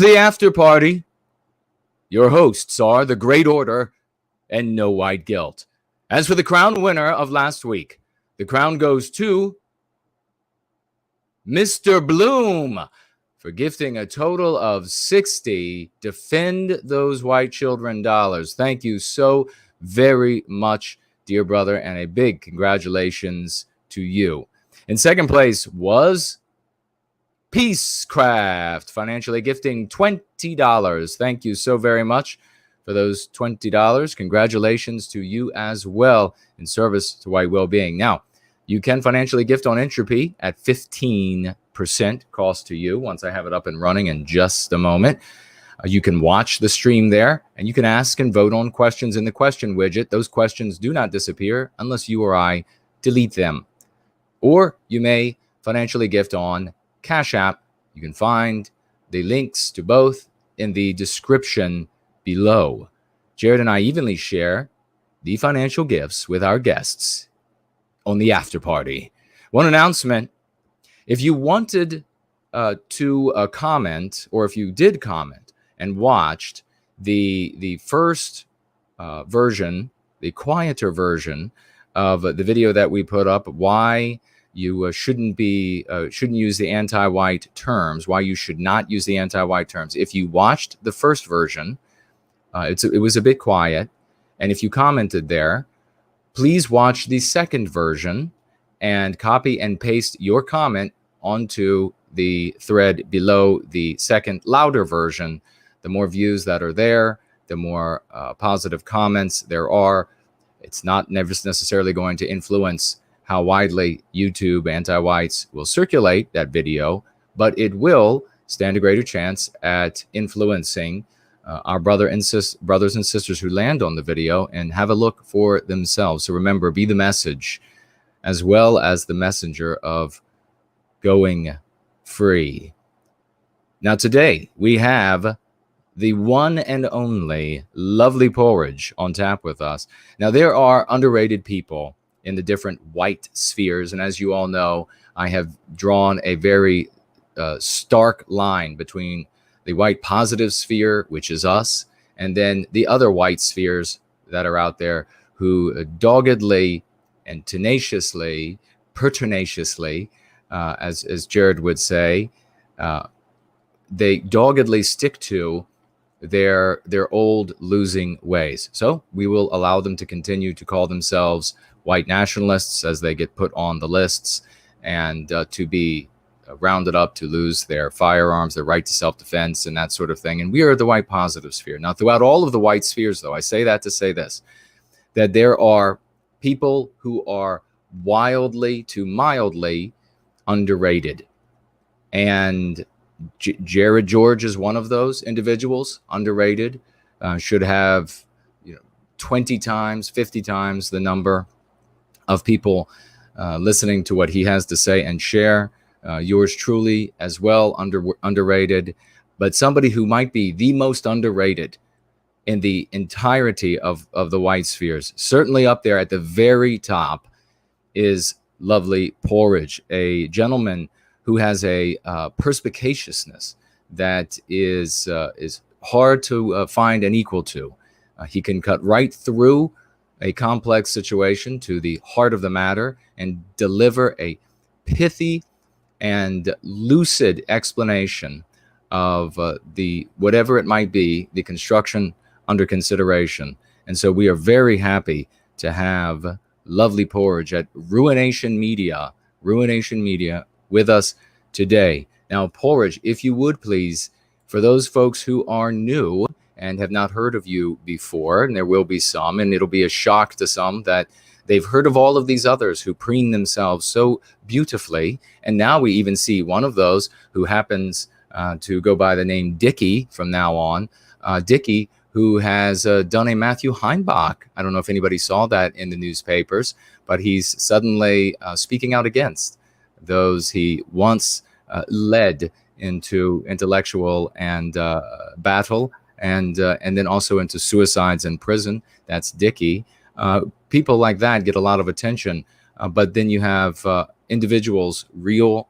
the after party. Your hosts are the Great Order and No White Guilt. As for the crown winner of last week, the crown goes to Mr. Bloom for gifting a total of 60 Defend Those White Children dollars. Thank you so very much, dear brother, and a big congratulations to you. In second place was Peacecraft, financially gifting $20. Thank you so very much for those $20. Congratulations to you as well in service to White Wellbeing. Now, you can financially gift on Entropy at 15% cost to you once I have it up and running in just a moment. You can watch the stream there, and you can ask and vote on questions in the question widget. Those questions do not disappear unless you or I delete them. Or you may financially gift on Cash App. You can find the links to both in the description below. Jared and I evenly share the financial gifts with our guests on the after party. One announcement: if you wanted to comment, or if you did comment and watched the first version, the quieter version of the video that we put up, why you shouldn't use the anti-white terms, why you should not use the anti-white terms. If you watched the first version, it was a bit quiet, and if you commented there, please watch the second version and copy and paste your comment onto the thread below the second, louder version. The more views that are there, the more positive comments there are. It's not necessarily going to influence how widely YouTube anti-whites will circulate that video, but it will stand a greater chance at influencing our brothers and sisters who land on the video and have a look for themselves. So remember, be the message as well as the messenger of going free. Now today we have the one and only lovely Porridge on tap with us. Now there are underrated people in the different white spheres, and as you all know, I have drawn a very stark line between the white positive sphere, which is us, and then the other white spheres that are out there who doggedly and tenaciously, pertinaciously, as Jared would say, they doggedly stick to their old losing ways. So we will allow them to continue to call themselves white nationalists as they get put on the lists and to be rounded up to lose their firearms, their right to self-defense, and that sort of thing. And we are the white positive sphere. Now, throughout all of the white spheres, though, I say that to say this, that there are people who are wildly to mildly underrated. And Jared George is one of those individuals, underrated, should have 20 times, 50 times the number of people listening to what he has to say and share. Yours truly as well, underrated, but somebody who might be the most underrated in the entirety of the white spheres, certainly up there at the very top, is lovely Porridge, a gentleman who has a perspicaciousness that is hard to find an equal to. He can cut right through a complex situation to the heart of the matter and deliver a pithy and lucid explanation of the whatever it might be, the construction under consideration. And so we are very happy to have lovely Porridge at Ruination Media with us today. Now, Porridge, if you would please, for those folks who are new and have not heard of you before, and there will be some, and it'll be a shock to some that they've heard of all of these others who preen themselves so beautifully. And now we even see one of those who happens to go by the name Dickie from now on. Dickie, who has done a Matthew Heimbach. I don't know if anybody saw that in the newspapers, but he's suddenly speaking out against those he once led into intellectual and battle, and then also into suicides in prison. That's Dickie. People like that get a lot of attention, but then you have individuals, real,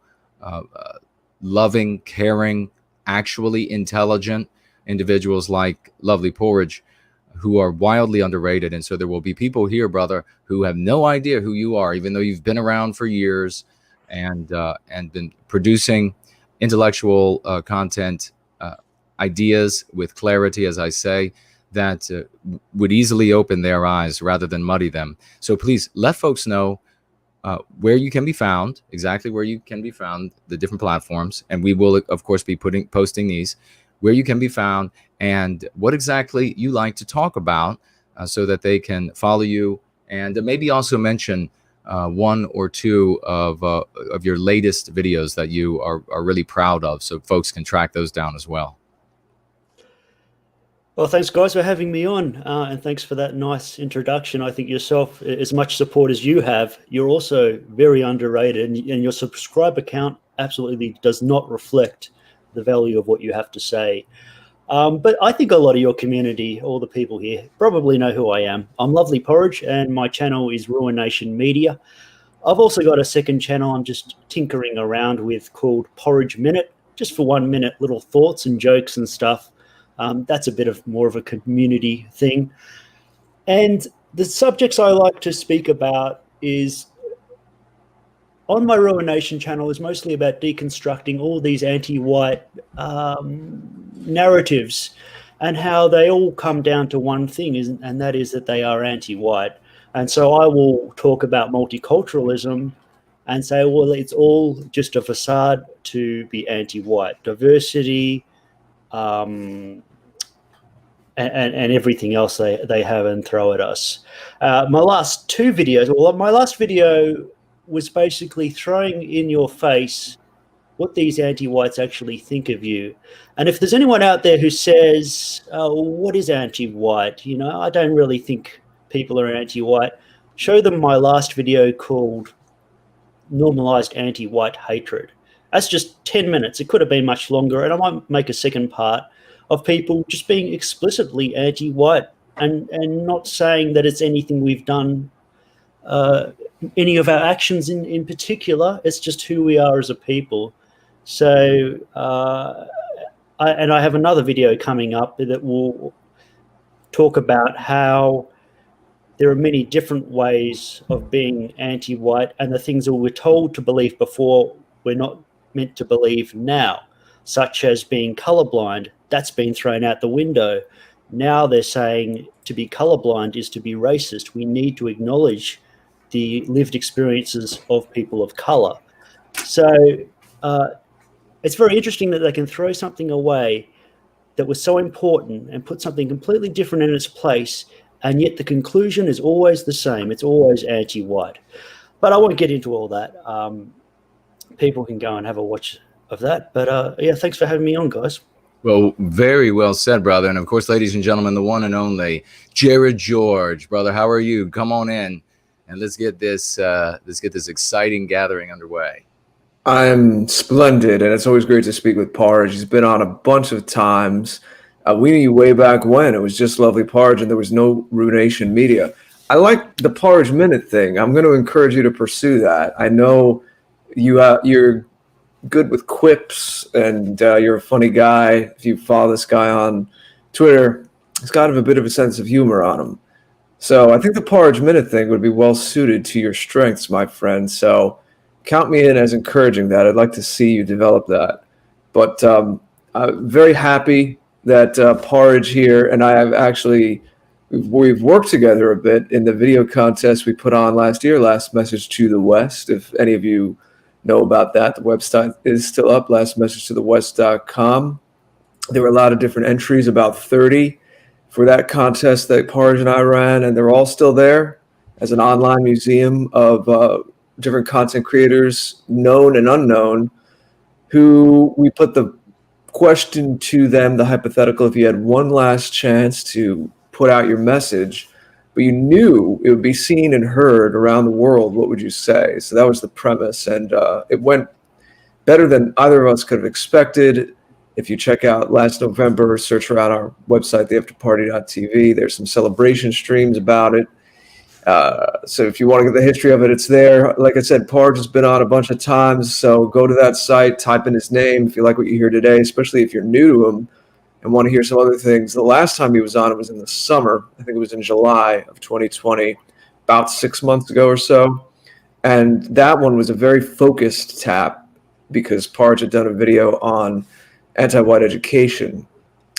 loving, caring, actually intelligent individuals like lovely Porridge, who are wildly underrated. And so there will be people here, brother, who have no idea who you are, even though you've been around for years and been producing intellectual content, ideas with clarity, as I say, that would easily open their eyes rather than muddy them. So please let folks know where you can be found, exactly where you can be found, the different platforms, and we will, of course, be posting these, where you can be found, and what exactly you like to talk about, so that they can follow you, and maybe also mention one or two of your latest videos that you are really proud of, so folks can track those down as well. Well, thanks, guys, for having me on, and thanks for that nice introduction. I think yourself, as much support as you have, you're also very underrated, and your subscriber count absolutely does not reflect the value of what you have to say. But I think a lot of your community, all the people here, probably know who I am. I'm Lovely Porridge, and my channel is Ruination Media. I've also got a second channel I'm just tinkering around with called Porridge Minute, just for 1 minute little thoughts and jokes and stuff. That's a bit of more of a community thing. And the subjects I like to speak about is, on my Ruination channel, is mostly about deconstructing all these anti-white narratives and how they all come down to one thing, and that is that they are anti-white. And so I will talk about multiculturalism and say, well, it's all just a facade to be anti-white. Diversity, and everything else they have and throw at us. My last two videos, well, my last video was basically throwing in your face what these anti-whites actually think of you. And if there's anyone out there who says, oh, what is anti-white? You know, I don't really think people are anti-white. Show them my last video called Normalized Anti-White Hatred. That's just 10 minutes. It could have been much longer, and I might make a second part of people just being explicitly anti-white and not saying that it's anything we've done, any of our actions in particular. It's just who we are as a people. So, I have another video coming up that will talk about how there are many different ways of being anti-white, and the things that we're told to believe before we're not meant to believe now, such as being colorblind. That's been thrown out the window. Now they're saying to be colorblind is to be racist. We need to acknowledge the lived experiences of people of color. So it's very interesting that they can throw something away that was so important and put something completely different in its place, and yet the conclusion is always the same. It's always anti-white. But I won't get into all that. People can go and have a watch of that. But yeah, thanks for having me on, guys. Well, very well said, brother. And of course, ladies and gentlemen, the one and only Jared George, brother. How are you? Come on in, and let's get this exciting gathering underway. I'm splendid, and it's always great to speak with Porridge. He's been on a bunch of times. We knew you way back when. It was just Lovely Porridge, and there was no Ruination Media. I like the Porridge Minute thing. I'm going to encourage you to pursue that. I know you're good with quips, and you're a funny guy. If you follow this guy on Twitter, he's got a bit of a sense of humor on him. So I think the Porridge Minute thing would be well suited to your strengths, my friend. So count me in as encouraging that. I'd like to see you develop that. But I'm very happy that Porridge here and I have actually, we've worked together a bit in the video contest we put on last year, Last Message to the West. If any of you know about that, the website is still up, lastmessagetothewest.com. There were a lot of different entries, about 30 for that contest that Porridge and I ran, and they're all still there as an online museum of different content creators, known and unknown, who we put the question to them, the hypothetical, if you had one last chance to put out your message, but you knew it would be seen and heard around the world, what would you say? So that was the premise, and it went better than either of us could have expected. If you check out last November, search around our website, theafterparty.tv, there's some celebration streams about it. So if you want to get the history of it, it's there. Like I said, Porridge has been on a bunch of times, so go to that site, type in his name if you like what you hear today, especially if you're new to him and want to hear some other things. The last time he was on, it was in the summer. I think it was in July of 2020, about 6 months ago or so. And that one was a very focused tap because Porridge had done a video on anti-white education.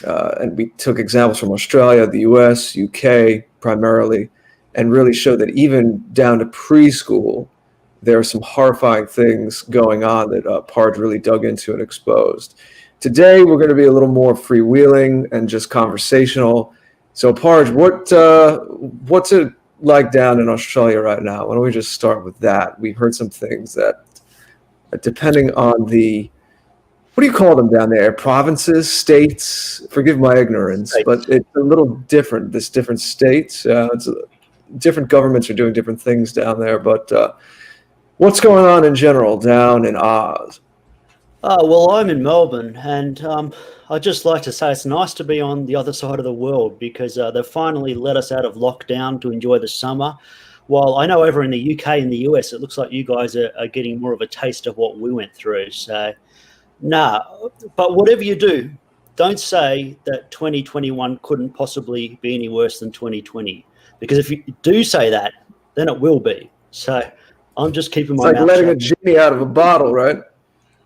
And we took examples from Australia, the US, UK primarily, and really showed that even down to preschool, there are some horrifying things going on that Porridge really dug into and exposed. Today, we're going to be a little more freewheeling and just conversational. So, Porridge, what's it like down in Australia right now? Why don't we just start with that? We've heard some things that, depending on the, what do you call them down there? Provinces, states? Forgive my ignorance, but it's a little different. There's different states. Different governments are doing different things down there. But what's going on in general down in Oz? Well, I'm in Melbourne, and I'd just like to say it's nice to be on the other side of the world because they've finally let us out of lockdown to enjoy the summer. While I know over in the UK and the US, it looks like you guys are getting more of a taste of what we went through. So, but whatever you do, don't say that 2021 couldn't possibly be any worse than 2020. Because if you do say that, then it will be. So I'm just keeping my mouth shut. It's like letting a genie out of a bottle, right?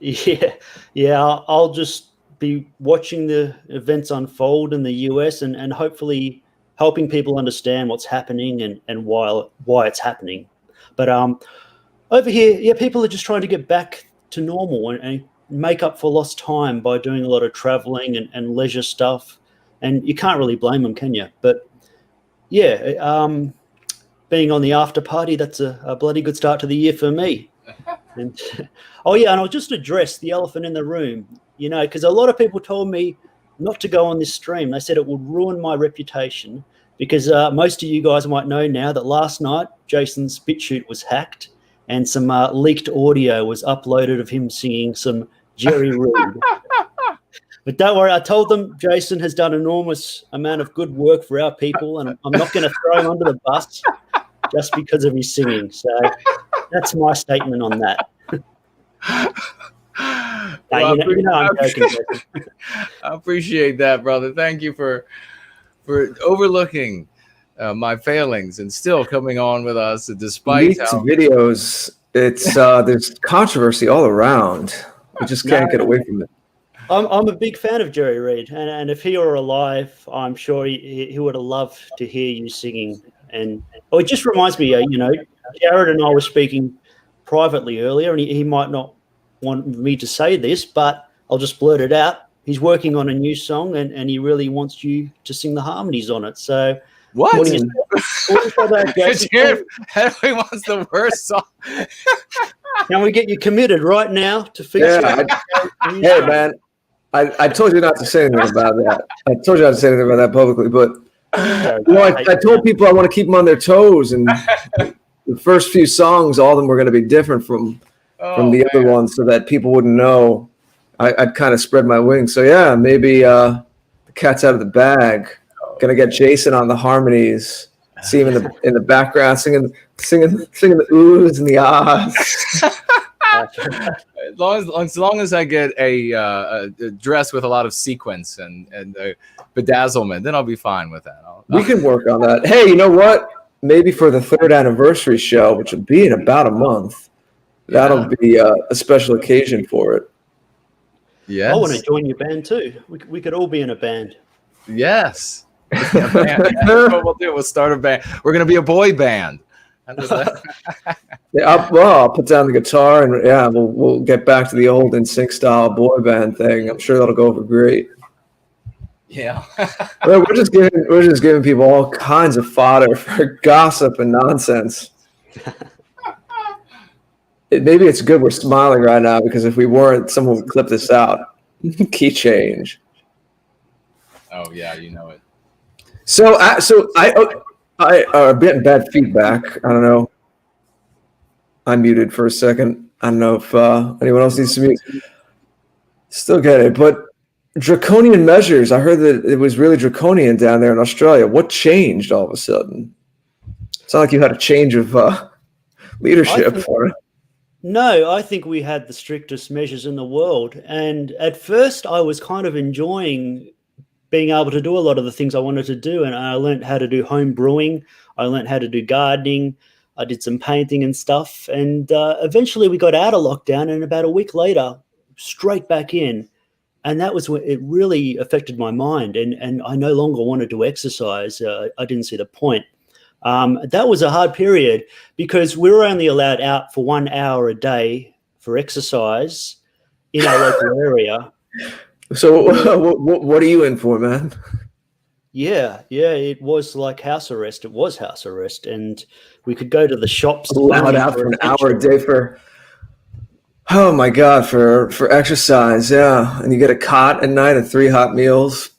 Yeah. I'll just be watching the events unfold in the US and hopefully helping people understand what's happening and why it's happening. But over here, people are just trying to get back to normal and make up for lost time by doing a lot of traveling and leisure stuff. And you can't really blame them, can you? But yeah, being on the after party, that's a bloody good start to the year for me. And and I'll just address the elephant in the room, because a lot of people told me not to go on this stream. They said it would ruin my reputation because most of you guys might know now that last night Jason's BitChute was hacked and some leaked audio was uploaded of him singing some Jerry Reed. But don't worry, I told them Jason has done an enormous amount of good work for our people, and I'm not going to throw him under the bus just because of his singing. So that's my statement on that. Well, I'm joking. I appreciate that, brother. Thank you for overlooking my failings and still coming on with us despite These videos. It's there's controversy all around. We just can't get away from it. I'm a big fan of Jerry Reed, and if he were alive, I'm sure he would have loved to hear you singing. And it just reminds me, Jared and I were speaking privately earlier, and he might not want me to say this, but I'll just blurt it out. He's working on a new song, and he really wants you to sing the harmonies on it. So what? Jared wants the worst song. Can we get you committed right now to feature? Hey, man. I told you not to say anything about that. I told you not to say anything about that publicly, but I told people I want to keep them on their toes, and the first few songs, all of them were going to be different from the other ones, so that people wouldn't know. I'd kind of spread my wings. So yeah, maybe the cat's out of the bag. Gonna get Jason on the harmonies. See him in the background singing the oohs and the ahs. As long as I get a dress with a lot of sequins and bedazzlement, then I'll be fine with that. We can work on that. Hey, you know what? Maybe for the 3rd anniversary show, which will be in about a month, that'll be a special occasion for it. Yes. I want to join your band too. We could all be in a band. Yes. That's what we'll do. We'll start a band. We're going to be a boy band. I'll put down the guitar and we'll get back to the old NSYNC style boy band thing. I'm sure that'll go over great. Yeah. We're just giving people all kinds of fodder for gossip and nonsense. Maybe it's good we're smiling right now, because if we weren't, someone would clip this out. Key change. Oh yeah, you know it. So I'm getting bad feedback. I don't know. I muted for a second. I don't know if anyone else needs to mute. Still get it, but draconian measures. I heard that it was really draconian down there in Australia. What changed all of a sudden? It's not like you had a change of leadership for it. No, I think we had the strictest measures in the world. And at first, I was kind of enjoying being able to do a lot of the things I wanted to do. And I learned how to do home brewing. I learned how to do gardening. I did some painting and stuff. And eventually we got out of lockdown. And about a week later, straight back in. And that was when it really affected my mind. And I no longer wanted to exercise. I didn't see the point. That was a hard period because we were only allowed out for 1 hour a day for exercise in our local area. So what are you in for, man? Yeah, it was like house arrest. It was house arrest, and we could go to the shops. Allowed out for an hour a day for, oh my God, for exercise, yeah. And you get a cot at night and 3 hot meals.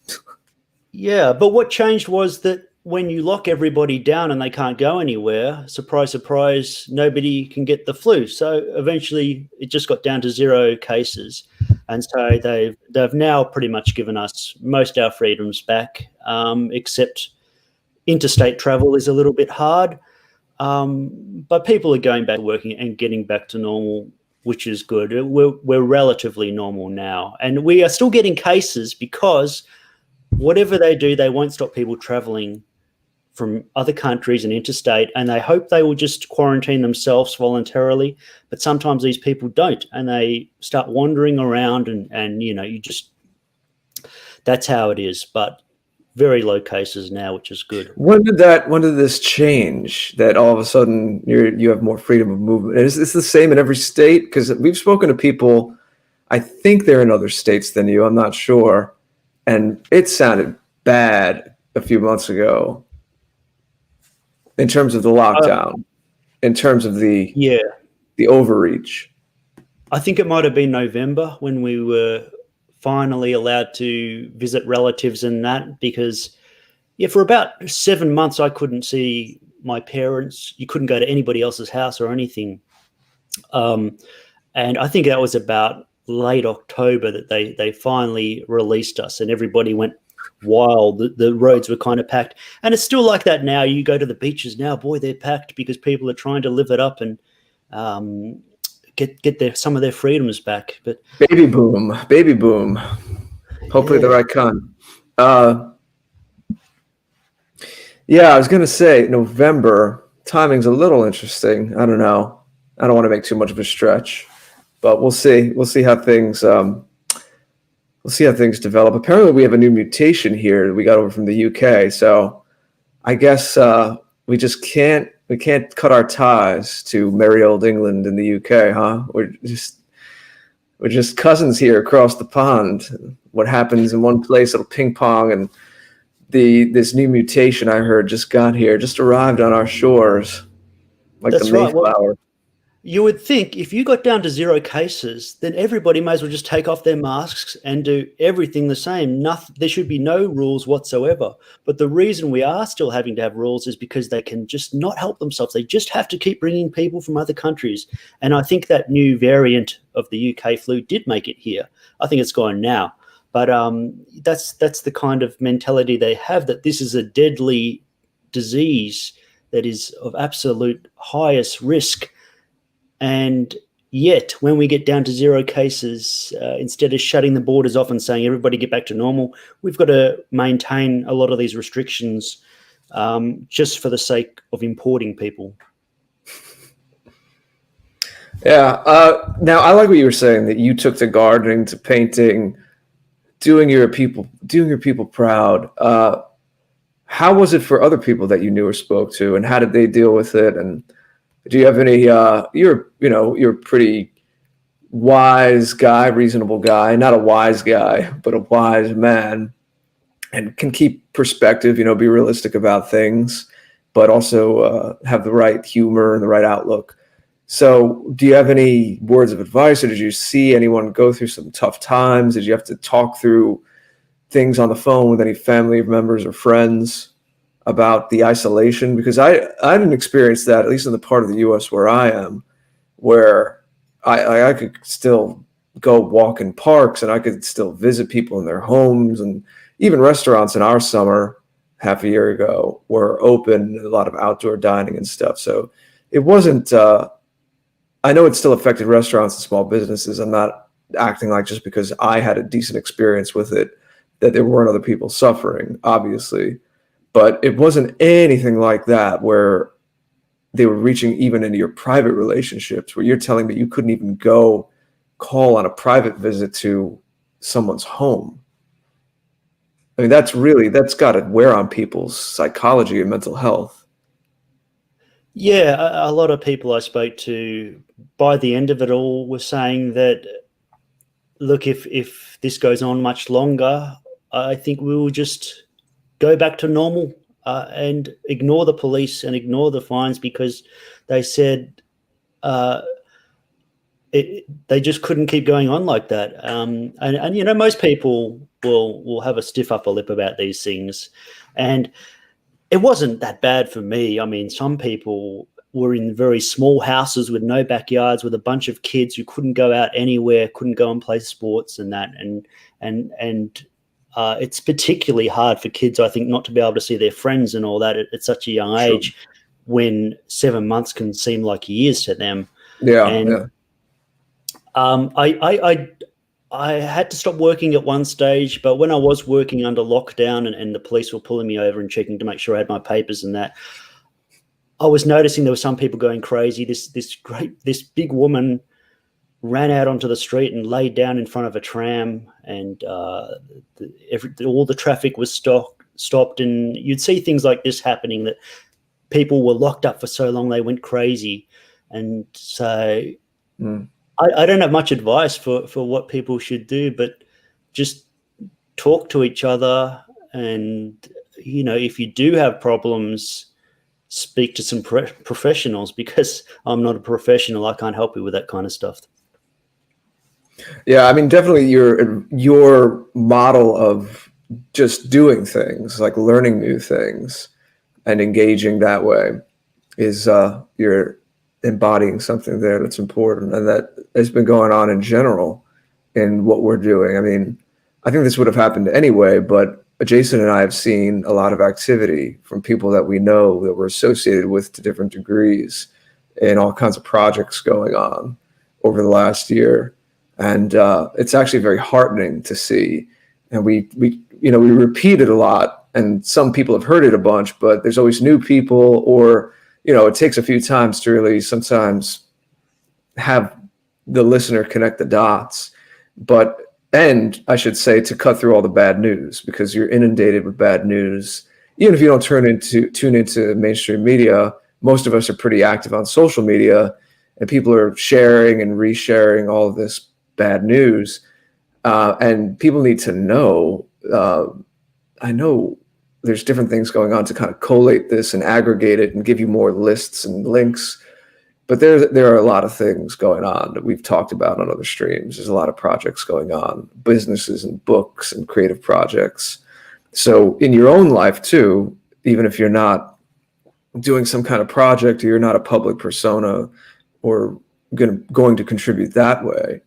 Yeah, but what changed was that when you lock everybody down and they can't go anywhere, surprise, surprise, nobody can get the flu. So eventually it just got down to 0 cases. And so they've now pretty much given us most our freedoms back, except interstate travel is a little bit hard. But people are going back to working and getting back to normal, which is good. We're relatively normal now. And we are still getting cases because whatever they do, they won't stop people traveling from other countries and interstate, and they hope they will just quarantine themselves voluntarily. But sometimes these people don't, and they start wandering around, and that's how it is. But very low cases now, which is good. When did this change? That all of a sudden you have more freedom of movement? Is this the same in every state? Because we've spoken to people, I think they're in other states than you. I'm not sure, and it sounded bad a few months ago. In terms of the lockdown, in terms of the overreach. I think it might have been November when we were finally allowed to visit relatives and that, because for about 7 months I couldn't see my parents. You couldn't go to anybody else's house or anything. And I think that was about late October that they finally released us, and everybody went wild. The roads were kind of packed, and it's still like that now. You go to the beaches now, boy, they're packed because people are trying to live it up and get some of their freedoms back. But baby boom, hopefully the right kind. I was gonna say November timing's a little interesting. I don't know, I don't want to make too much of a stretch, but we'll see how things we'll see how things develop. Apparently we have a new mutation here that we got over from the UK. So I guess we can't cut our ties to merry old England in the UK, huh? We're just cousins here across the pond. What happens in one place, it'll ping pong. And this new mutation I heard just arrived on our shores, like the Mayflower. Well, you would think if you got down to 0 cases, then everybody may as well just take off their masks and do everything the same. There should be no rules whatsoever. But the reason we are still having to have rules is because they can just not help themselves. They just have to keep bringing people from other countries. And I think that new variant of the UK flu did make it here. I think it's gone now. But that's the kind of mentality they have, that this is a deadly disease that is of absolute highest risk. And yet, when we get down to 0 cases, instead of shutting the borders off and saying everybody get back to normal, we've got to maintain a lot of these restrictions just for the sake of importing people. Yeah. Now, I like what you were saying, that you took to gardening, to painting, doing your people proud. How was it for other people that you knew or spoke to, and how did they deal with it? And do you have any? You're a pretty wise guy, reasonable guy, not a wise guy, but a wise man, and can keep perspective. Be realistic about things, but also have the right humor and the right outlook. So, do you have any words of advice, or did you see anyone go through some tough times? Did you have to talk through things on the phone with any family members or friends about the isolation? Because I didn't experience that, at least in the part of the U.S. where I am, where I could still go walk in parks, and I could still visit people in their homes, and even restaurants in our summer. half a year ago were open, a lot of outdoor dining and stuff. So it wasn't, I know it still affected restaurants and small businesses. I'm not acting like just because I had a decent experience with it that there weren't other people suffering, obviously. But it wasn't anything like that where they were reaching even into your private relationships, where you're telling me you couldn't even go call on a private visit to someone's home. I mean, that's got to wear on people's psychology and mental health. Yeah, a lot of people I spoke to by the end of it all were saying that, look, if this goes on much longer, I think we will just go back to normal and ignore the police and ignore the fines, because they said they just couldn't keep going on like that. And you know, most people will have a stiff upper lip about these things, and it wasn't that bad for me. I mean, some people were in very small houses with no backyards, with a bunch of kids who couldn't go out anywhere, couldn't go and play sports and that. And it's particularly hard for kids, I think, not to be able to see their friends and all that at such a young age, when 7 months can seem like years to them. Yeah. And yeah. I had to stop working at one stage, but when I was working under lockdown and the police were pulling me over and checking to make sure I had my papers and that, I was noticing there were some people going crazy. This big woman ran out onto the street and laid down in front of a tram, and all the traffic was stopped. And you'd see things like this happening, that people were locked up for so long they went crazy. And so I don't have much advice for what people should do, but just talk to each other. And, you know, if you do have problems, speak to some professionals, because I'm not a professional. I can't help you with that kind of stuff. Yeah, I mean, definitely your model of just doing things, like learning new things and engaging that way, is you're embodying something there that's important, and that has been going on in general in what we're doing. I mean, I think this would have happened anyway, but Jason and I have seen a lot of activity from people that we know that we're associated with to different degrees, and all kinds of projects going on over the last year. And it's actually very heartening to see. And we repeat it a lot, and some people have heard it a bunch, but there's always new people, or, you know, it takes a few times to really sometimes have the listener connect the dots. And I should say, to cut through all the bad news, because you're inundated with bad news. Even if you don't tune into mainstream media, most of us are pretty active on social media, and people are sharing and resharing all of this bad news. And people need to know, I know there's different things going on to kind of collate this and aggregate it and give you more lists and links. But there are a lot of things going on that we've talked about on other streams. There's a lot of projects going on, businesses and books and creative projects. So in your own life too, even if you're not doing some kind of project, or you're not a public persona or going to contribute that way,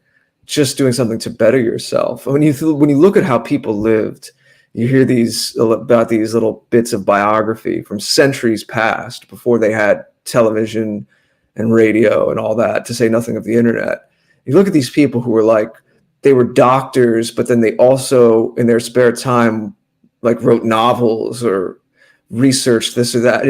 just doing something to better yourself. When you look at how people lived, you hear about these little bits of biography from centuries past, before they had television and radio and all that, to say nothing of the internet. You look at these people who were like, they were doctors, but then they also, in their spare time, like wrote novels or researched this or that.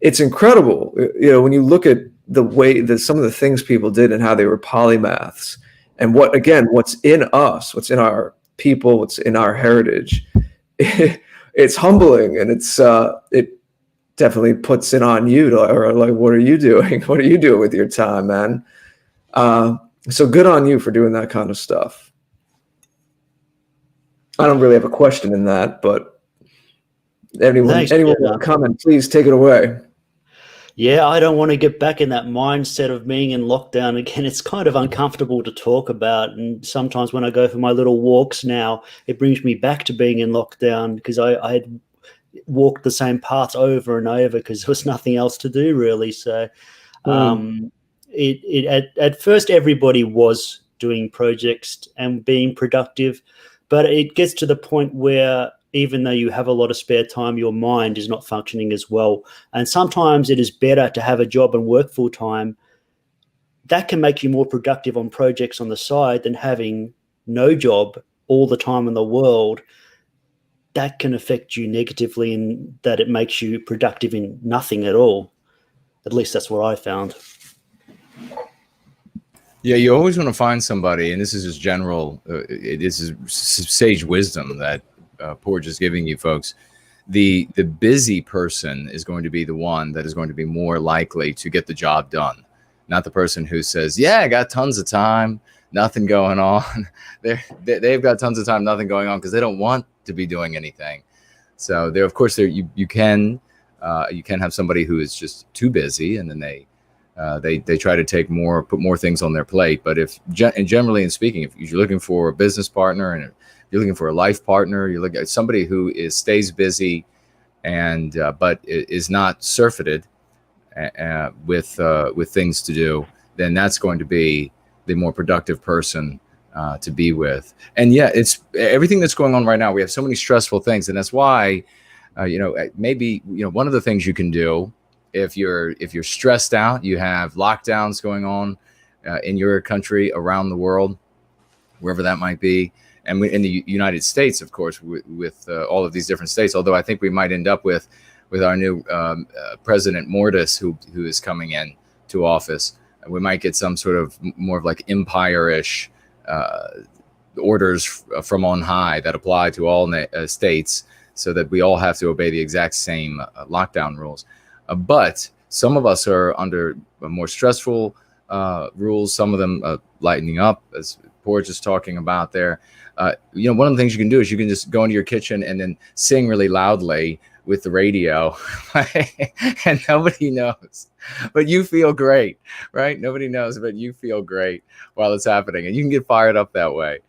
It's incredible. You know, when you look at the way that some of the things people did and how they were polymaths, and what's in us, what's in our people, what's in our heritage, it's humbling, and it definitely puts it on you or like, what are you doing? What are you doing with your time, man? So good on you for doing that kind of stuff. I don't really have a question in that, but anyone want to comment, please take it away. Yeah, I don't want to get back in that mindset of being in lockdown again. It's kind of uncomfortable to talk about. And sometimes when I go for my little walks now, it brings me back to being in lockdown, because I had walked the same paths over and over because there was nothing else to do, really. So at first everybody was doing projects and being productive, but it gets to the point where even though you have a lot of spare time, your mind is not functioning as well. And sometimes it is better to have a job and work full time. That can make you more productive on projects on the side than having no job all the time in the world. That can affect you negatively in that it makes you productive in nothing at all. At least that's what I found. Yeah, you always want to find somebody, and this is just general, this is sage wisdom that Porridge is giving you folks. The busy person is going to be the one that is going to be more likely to get the job done, not the person who says, yeah, I got tons of time, nothing going on. They've got tons of time, nothing going on, because they don't want to be doing anything. So there, of course, you can have somebody who is just too busy, and then they try to put more things on their plate. But generally speaking, if you're looking for a business partner and you're looking for a life partner, you look at somebody who stays busy and but is not surfeited with things to do, then that's going to be the more productive person to be with. And yeah, it's everything that's going on right now. We have so many stressful things, and that's why maybe one of the things you can do if you're stressed out, you have lockdowns going on in your country, around the world, wherever that might be. And in the United States, of course, with all of these different states, although I think we might end up with our new President Mortis, who is coming in to office. We might get some sort of more of like empire-ish orders from on high that apply to all states, so that we all have to obey the exact same lockdown rules. But some of us are under more stressful rules, some of them lightening up, as Porridge is talking about there. One of the things you can do is you can just go into your kitchen and then sing really loudly with the radio, and nobody knows, but you feel great, right? Nobody knows, but you feel great while it's happening, and you can get fired up that way.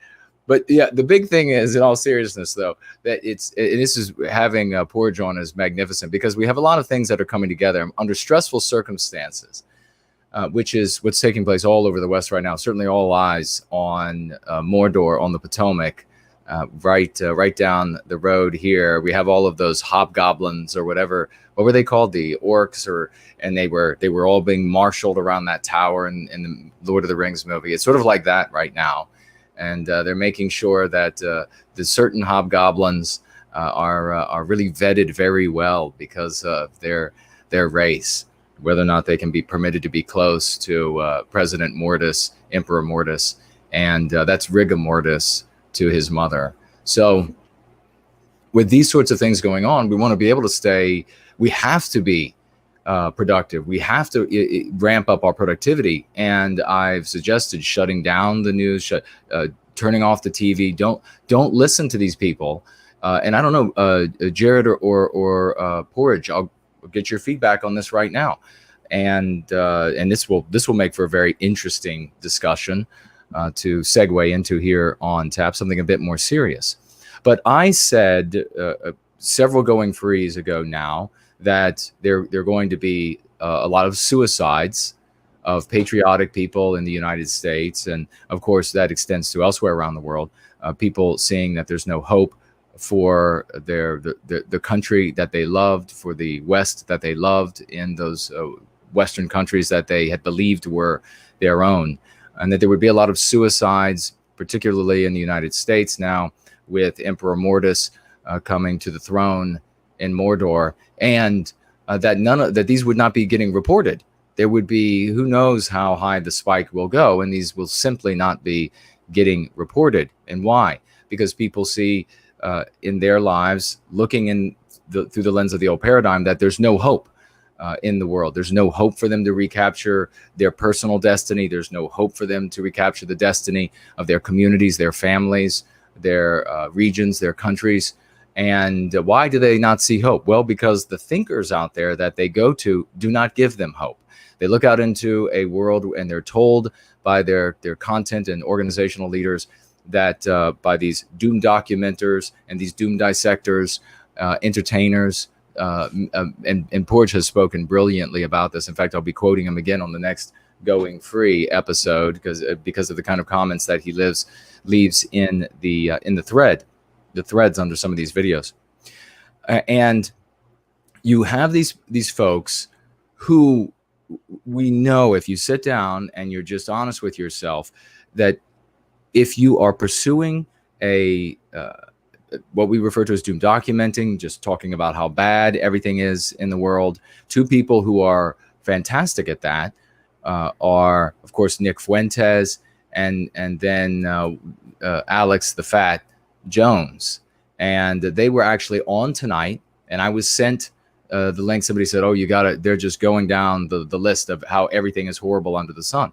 But yeah, the big thing is, in all seriousness, though, that this is having Porridge on is magnificent, because we have a lot of things that are coming together under stressful circumstances, which is what's taking place all over the West right now. Certainly all eyes on Mordor on the Potomac, right down the road here. We have all of those hobgoblins or whatever. What were they called? The orcs, and they were all being marshaled around that tower in the Lord of the Rings movie. It's sort of like that right now. And they're making sure that the certain hobgoblins are really vetted very well because of their race, whether or not they can be permitted to be close to President Mortis, Emperor Mortis, and that's rigor mortis to his mother. So with these sorts of things going on, we want to be able to we have to be productive. We have to ramp up our productivity. And I've suggested shutting down the news, turning off the TV. Don't listen to these people. And I don't know, Jared or Porridge, I'll get your feedback on this right now. And this will make for a very interesting discussion to segue into here on Tap, something a bit more serious. But I said several going frees ago now that there are going to be a lot of suicides of patriotic people in the United States. And of course, that extends to elsewhere around the world. People seeing that there's no hope for the country that they loved, for the West that they loved in those Western countries that they had believed were their own. And that there would be a lot of suicides, particularly in the United States now, with Emperor Mortis coming to the throne in Mordor, and that these would not be getting reported. There would be, who knows how high the spike will go, and these will simply not be getting reported. And why? Because people see in their lives, looking through the lens of the old paradigm, that there's no hope in the world. There's no hope for them to recapture their personal destiny. There's no hope for them to recapture the destiny of their communities, their families, their regions, their countries. And why do they not see hope? Well, because the thinkers out there that they go to do not give them hope. They look out into a world and they're told by their content and organizational leaders that by these doom documenters and these doom dissectors, entertainers, and Porridge has spoken brilliantly about this. In fact, I'll be quoting him again on the next Going Free episode because of the kind of comments that he leaves in the thread. the threads under some of these videos. And you have these folks who we know, if you sit down and you're just honest with yourself, that if you are pursuing a what we refer to as doom documenting, just talking about how bad everything is in the world, two people who are fantastic at that are, of course, Nick Fuentes and then Alex the Fat Jones. And they were actually on tonight, and I was sent the link. Somebody said, oh, you got it. They're just going down the list of how everything is horrible under the sun.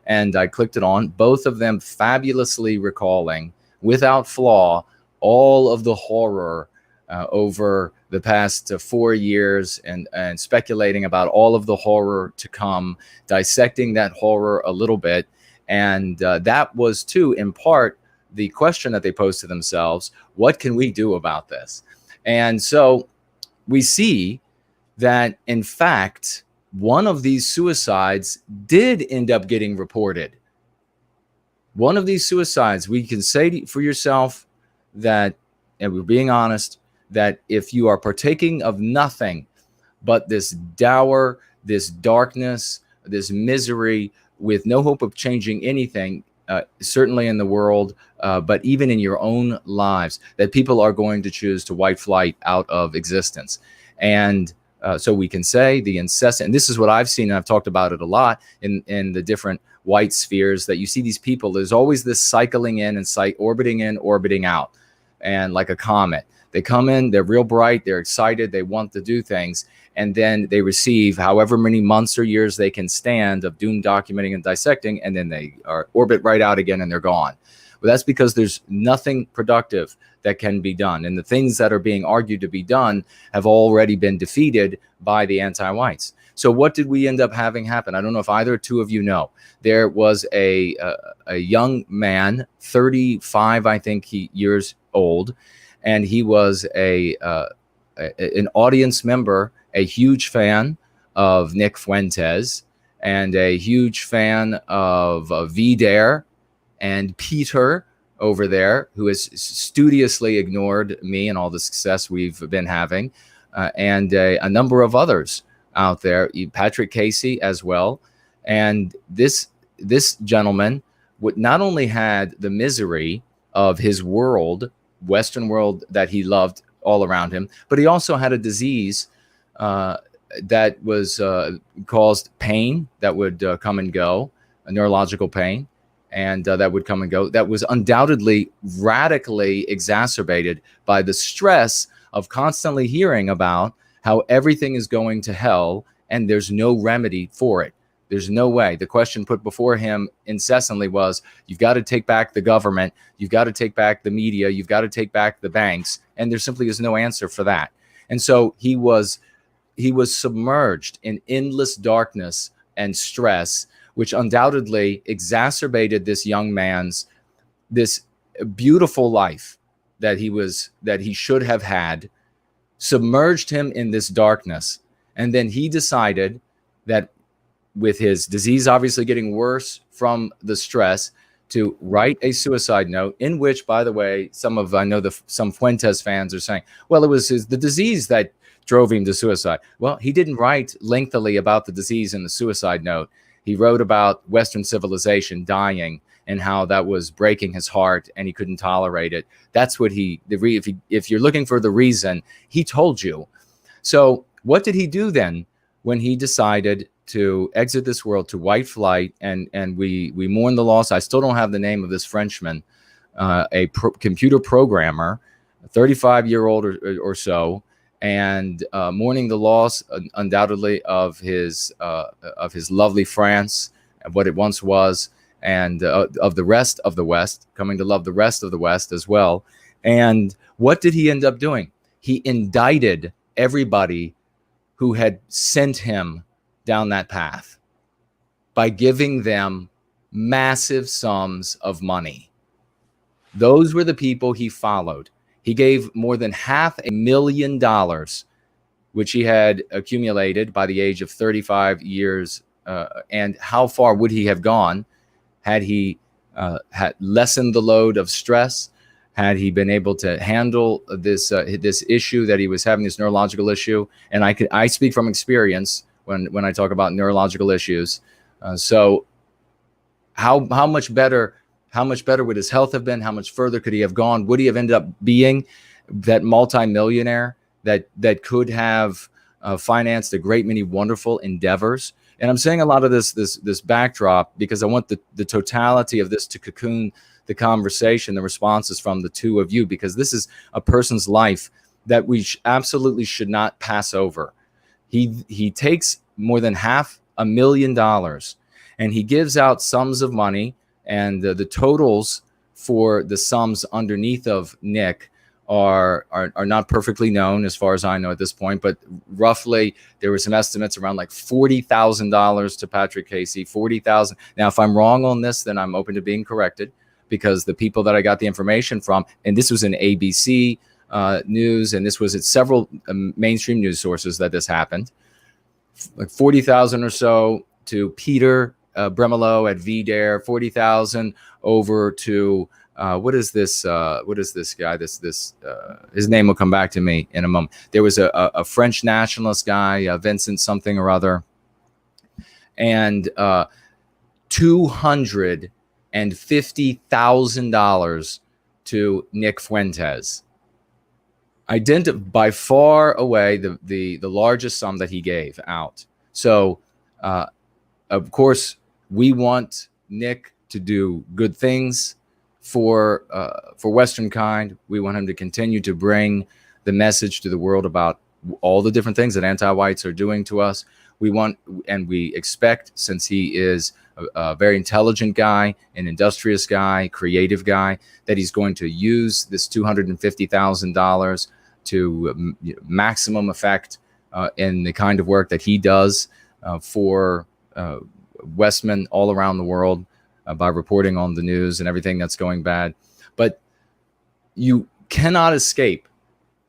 And I clicked it on. Both of them fabulously recalling, without flaw, all of the horror over the past 4 years, and speculating about all of the horror to come, dissecting that horror a little bit. And that was, too, in part, the question that they posed to themselves: what can we do about this? And so we see that, in fact, one of these suicides did end up getting reported. One of these suicides, we can say for yourself that, and we're being honest, that if you are partaking of nothing but this dour, this darkness, this misery, with no hope of changing anything, certainly in the world, but even in your own lives, that people are going to choose to white flight out of existence. And so we can say the incessant, and this is what I've seen, and I've talked about it a lot in the different white spheres, that you see these people, there's always this cycling in and orbiting in, orbiting out, and like a comet. They come in, they're real bright, they're excited, they want to do things, and then they receive however many months or years they can stand of doom documenting and dissecting, and then they orbit right out again and they're gone. Well, that's because there's nothing productive that can be done. And the things that are being argued to be done have already been defeated by the anti-whites. So what did we end up having happen? I don't know if either or two of you know. There was a young man, 35, I think, years old, and he was an audience member, a huge fan of Nick Fuentes, and a huge fan of Vidar and Peter over there, who has studiously ignored me and all the success we've been having, and a number of others out there, Patrick Casey as well. And this gentleman would not only had the misery of his world, Western world that he loved all around him, but he also had a disease that was caused pain that would come and go, a neurological pain, and that would come and go, that was undoubtedly radically exacerbated by the stress of constantly hearing about how everything is going to hell and there's no remedy for it. There's no way. The question put before him incessantly was, you've got to take back the government, you've got to take back the media, you've got to take back the banks, and there simply is no answer for that. And so he was submerged in endless darkness and stress, which undoubtedly exacerbated this young man's this beautiful life that he should have had, submerged him in this darkness. And then he decided that, with his disease obviously getting worse from the stress, to write a suicide note, in which, by the way, some Fuentes fans are saying, well, it was the disease that drove him to suicide. Well, he didn't write lengthily about the disease in the suicide note. He wrote about Western civilization dying and how that was breaking his heart and he couldn't tolerate it. That's what if you're looking for the reason, he told you. So what did he do then when he decided to exit this world, to white flight? And we mourn the loss. I still don't have the name of this Frenchman, computer programmer, a 35-year-old or so, and mourning the loss undoubtedly of his lovely France, what it once was, and of the rest of the West, coming to love the rest of the West as well. And what did he end up doing? He indicted everybody who had sent him down that path by giving them massive sums of money. Those were the people he followed. He gave more than $500,000, which he had accumulated by the age of 35 years. And how far would he have gone had he had lessened the load of stress, had he been able to handle this this issue that he was having, this neurological issue. And I speak from experience when I talk about neurological issues. So how much better would his health have been? How much further could he have gone? Would he have ended up being that multimillionaire that could have financed a great many wonderful endeavors? And I'm saying a lot of this backdrop because I want the totality of this to cocoon the conversation, the responses from the two of you, because this is a person's life that we absolutely should not pass over. He takes more than $500,000 and he gives out sums of money, and the totals for the sums underneath of Nick are not perfectly known as far as I know at this point, but roughly there were some estimates around like $40,000 to Patrick Casey, 40,000. Now, if I'm wrong on this, then I'm open to being corrected, because the people that I got the information from, and this was in ABC News, and this was at several mainstream news sources that this happened, like 40,000 or so to Peter Bremelo at VDare, 40,000 over to what is this guy? His name will come back to me in a moment. There was a French nationalist guy, Vincent something or other, and $250,000 to Nick Fuentes. By far away the largest sum that he gave out. So, of course, we want Nick to do good things for Western kind. We want him to continue to bring the message to the world about all the different things that anti-whites are doing to us. We want, and we expect, since he is a very intelligent guy, an industrious guy, creative guy, that he's going to use this $250,000 to maximum effect in the kind of work that he does for Westmen all around the world by reporting on the news and everything that's going bad. But you cannot escape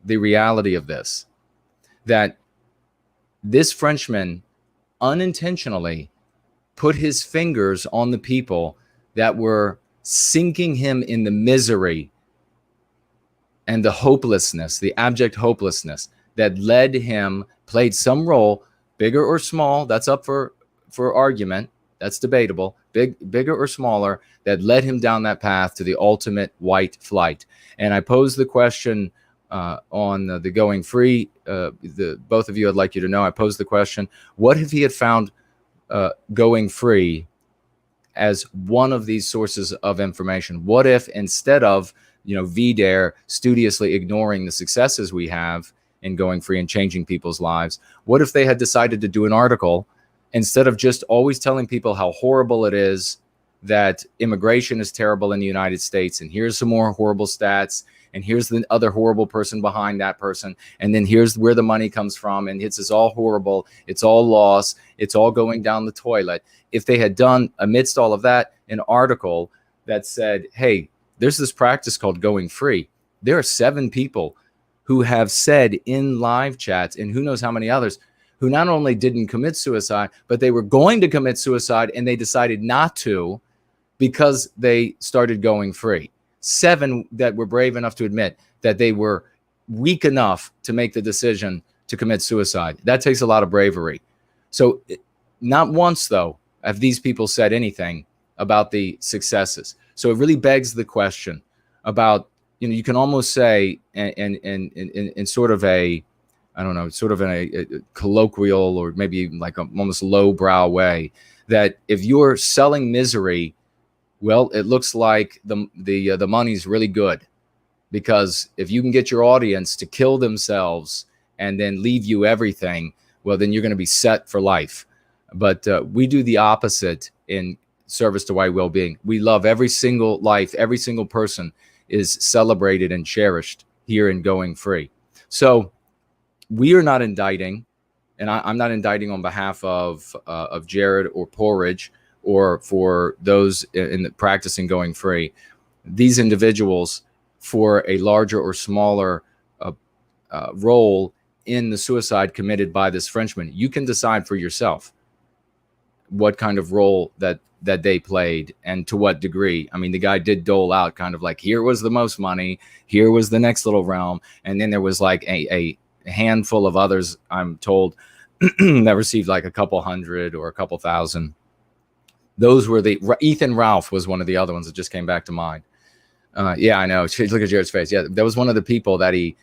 the reality of this, that this Frenchman unintentionally put his fingers on the people that were sinking him in the misery and the hopelessness, the abject hopelessness that led him, played some role, bigger or small, that's up for argument, that's debatable, bigger or smaller, that led him down that path to the ultimate white flight. And I posed the question on the Going Free, both of you, I'd like you to know, I posed the question, what if he had found Going Free as one of these sources of information? What if, instead of VDare studiously ignoring the successes we have in Going Free and changing people's lives, what if they had decided to do an article, instead of just always telling people how horrible it is that immigration is terrible in the United States, and here's some more horrible stats, and here's the other horrible person behind that person, and then here's where the money comes from, and it's all horrible, it's all loss, it's all going down the toilet. If they had done, amidst all of that, an article that said, hey, there's this practice called Going Free. There are 7 people who have said in live chats, and who knows how many others, who not only didn't commit suicide, but they were going to commit suicide and they decided not to because they started Going Free. 7 that were brave enough to admit that they were weak enough to make the decision to commit suicide. That takes a lot of bravery. So not once, though, have these people said anything about the successes. So it really begs the question about, you can almost say in sort of a, I don't know, sort of in a colloquial or maybe like a almost lowbrow way, that if you're selling misery, well, it looks like the money's really good, because if you can get your audience to kill themselves and then leave you everything, well, then you're going to be set for life. But we do the opposite in service to white well-being. We love every single life, every single person is celebrated and cherished here in Going Free. So we are not indicting, and I'm not indicting on behalf of Jared or Porridge or for those in the practicing Going Free. These individuals, for a larger or smaller role in the suicide committed by this Frenchman, you can decide for yourself what kind of role that that they played and to what degree. I mean, the guy did dole out kind of like, here was the most money, here was the next little realm, and then there was like a handful of others, I'm told, that received like a couple hundred or a couple thousand. Those were Ethan Ralph was one of the other ones that just came back to mind. Yeah, I know. Look at Jared's face. Yeah, that was one of the people that he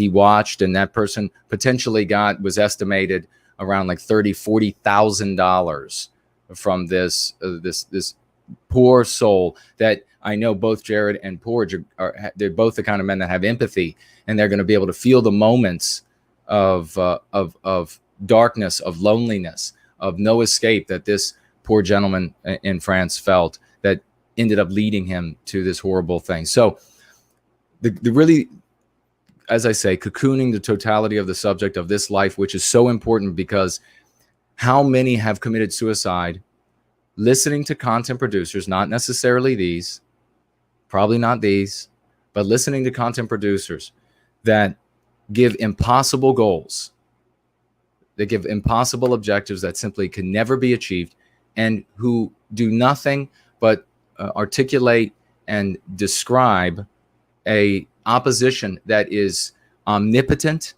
watched, and that person potentially was estimated around like $30,000-$40,000 from this poor soul that I know both Jared and Porridge they're both the kind of men that have empathy, and they're going to be able to feel the moments of darkness, of loneliness, of no escape that this poor gentleman in France felt, that ended up leading him to this horrible thing. So the really, as I say, cocooning the totality of the subject of this life, which is so important, because how many have committed suicide listening to content producers, not necessarily these, probably not these, but listening to content producers that give impossible goals, that give impossible objectives that simply can never be achieved, and who do nothing but articulate and describe a opposition that is omnipotent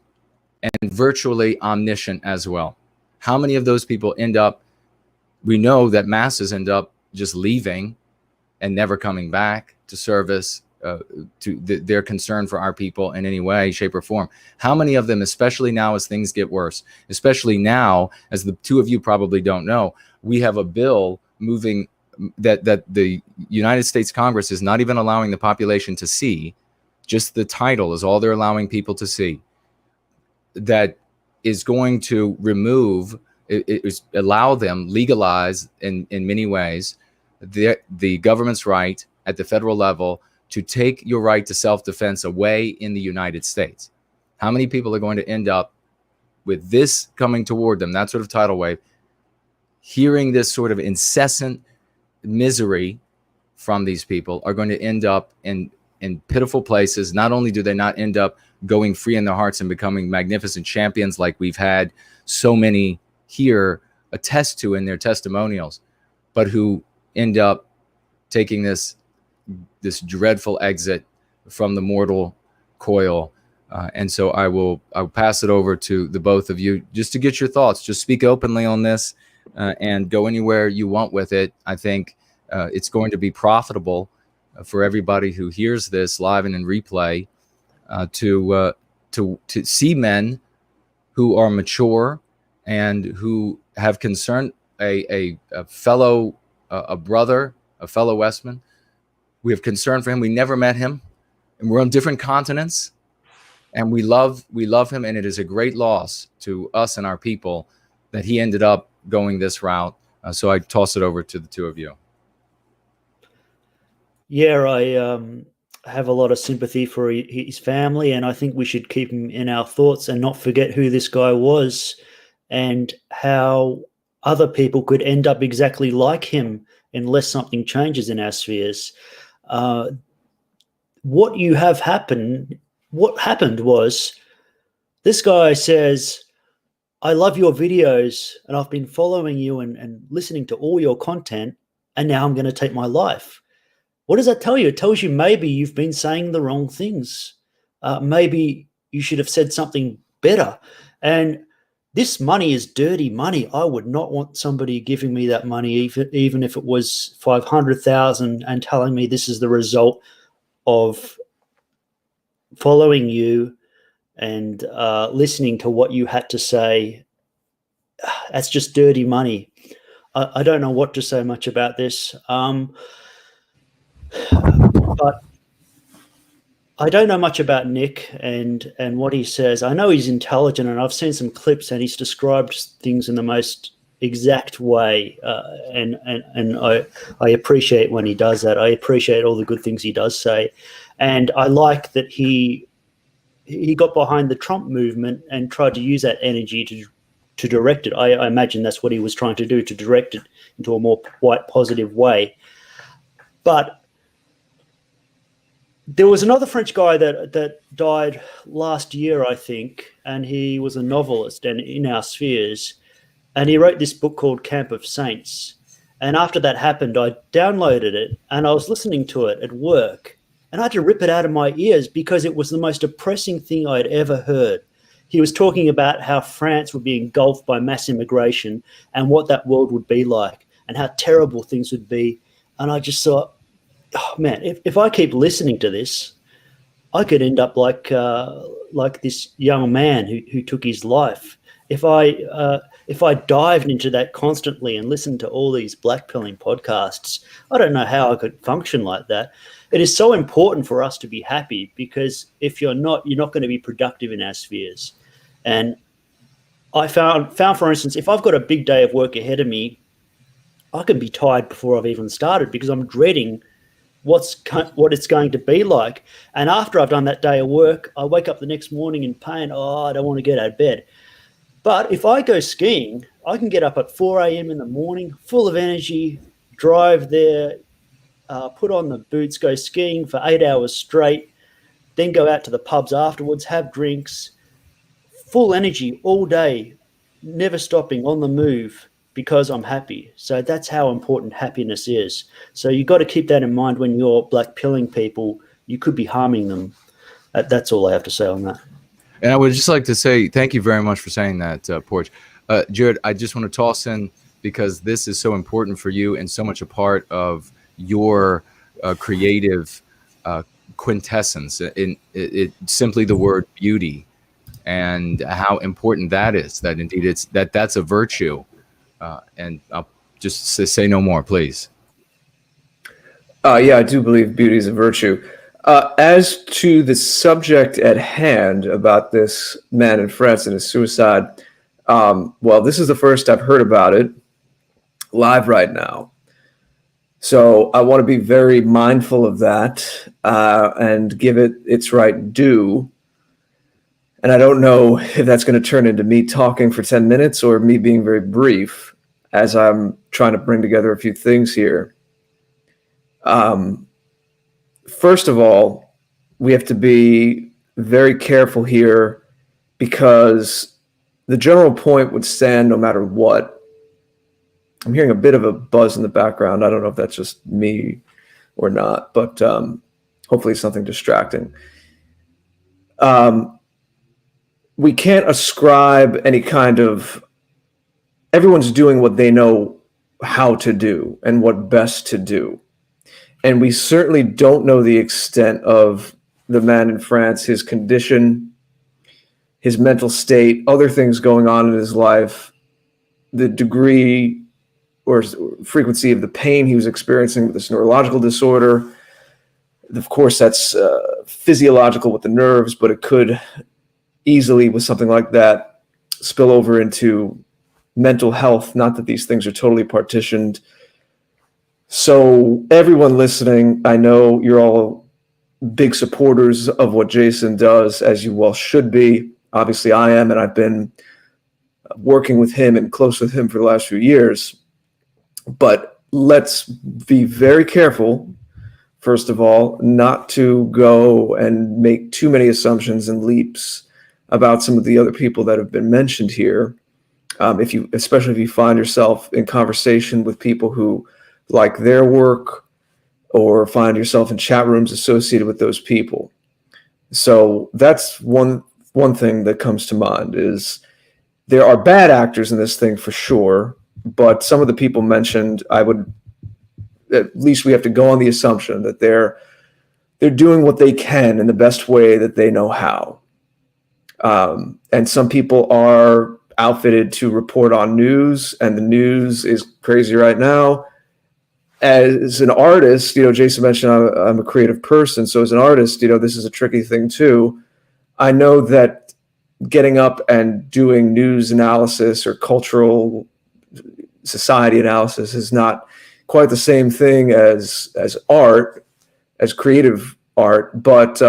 and virtually omniscient as well. How many of those people end up, we know that masses end up just leaving and never coming back to service, to their concern for our people in any way, shape, or form. How many of them, especially now as things get worse, especially now, as the two of you probably don't know, we have a bill moving that the United States Congress is not even allowing the population to see, just the title is all they're allowing people to see, that is going to remove, allow them, legalize in many ways, the government's right at the federal level to take your right to self-defense away in the United States. How many people are going to end up with this coming toward them, that sort of tidal wave, hearing this sort of incessant misery from these people, are going to end up in pitiful places? Not only do they not end up going free in their hearts and becoming magnificent champions like we've had so many here attest to in their testimonials, but who end up taking this dreadful exit from the mortal coil. And so I'll pass it over to the both of you just to get your thoughts. Just speak openly on this and go anywhere you want with it. I think it's going to be profitable for everybody who hears this live and in replay to see men who are mature and who have concern, a fellow, a brother, a fellow Westman. We have concern for him. We never met him, and we're on different continents, and we love him, and it is a great loss to us and our people that he ended up going this route. So I toss it over to the two of you. Yeah, I have a lot of sympathy for his family, and I think we should keep him in our thoughts and not forget who this guy was and how other people could end up exactly like him unless something changes in our spheres. What happened was this guy says, I love your videos and I've been following you and listening to all your content, and now I'm going to take my life. What does that tell you? It tells you maybe you've been saying the wrong things. Maybe you should have said something better. And this money is dirty money. I would not want somebody giving me that money, even if it was $500,000, and telling me this is the result of following you and listening to what you had to say. That's just dirty money. I don't know what to say much about this. But I don't know much about Nick and what he says. I know he's intelligent, and I've seen some clips, and he's described things in the most exact way. And I appreciate when he does that. I appreciate all the good things he does say, and I like that he got behind the Trump movement and tried to use that energy to direct it. I imagine that's what he was trying to do, to direct it into a more white positive way. But there was another French guy that died last year, I think, and he was a novelist and in our spheres, and he wrote this book called Camp of Saints. And after that happened, I downloaded it and I was listening to it at work, and I had to rip it out of my ears because it was the most depressing thing I'd ever heard. He was talking about how France would be engulfed by mass immigration and what that world would be like and how terrible things would be. And I just thought, oh man, if I keep listening to this, I could end up like this young man who took his life. If I dived into that constantly and listened to all these blackpilling podcasts, I don't know how I could function like that. It is so important for us to be happy, because if you're not going to be productive in our spheres. And I found, for instance, if I've got a big day of work ahead of me, I can be tired before I've even started because I'm dreading what it's going to be like. And after I've done that day of work, I wake up the next morning in pain. Oh, I don't want to get out of bed. But if I go skiing, I can get up at 4 a.m. in the morning, full of energy, drive there, put on the boots, go skiing for 8 hours straight, then go out to the pubs afterwards, have drinks, full energy all day, never stopping, on the move, because I'm happy. So that's how important happiness is. So you've got to keep that in mind when you're black pilling people. You could be harming them. That's all I have to say on that. And I would just like to say thank you very much for saying that, Porridge. Jared, I just want to toss in, because this is so important for you and so much a part of your creative quintessence. It simply the word beauty, and how important that is. That indeed that's a virtue. And I'll just say no more, please. Yeah, I do believe beauty is a virtue. As to the subject at hand about this man in France and his suicide, well, this is the first I've heard about it live right now. So I want to be very mindful of that and give it its right due. And I don't know if that's going to turn into me talking for 10 minutes or me being very brief, as I'm trying to bring together a few things here. First of all, we have to be very careful here, because the general point would stand no matter what. I'm hearing a bit of a buzz in the background. I don't know if that's just me or not, but hopefully it's something distracting. We can't ascribe any kind of, everyone's doing what they know how to do and what best to do. And we certainly don't know the extent of the man in France, his condition, his mental state, other things going on in his life, the degree or frequency of the pain he was experiencing with this neurological disorder. Of course, that's physiological with the nerves, but it could easily, with something like that, spill over into mental health. Not that these things are totally partitioned. So everyone listening, I know you're all big supporters of what Jason does, as you well should be. Obviously I am, and I've been working with him and close with him for the last few years. But let's be very careful, first of all, not to go and make too many assumptions and leaps about some of the other people that have been mentioned here. Especially if you find yourself in conversation with people who like their work, or find yourself in chat rooms associated with those people. So that's one thing that comes to mind, is there are bad actors in this thing for sure, but some of the people mentioned, at least we have to go on the assumption that they're doing what they can in the best way that they know how. And some people are outfitted to report on news, and the news is crazy right now. As an artist, Jason mentioned I'm a creative person. So as an artist, this is a tricky thing too. I know that getting up and doing news analysis or cultural society analysis is not quite the same thing as art, as creative art. But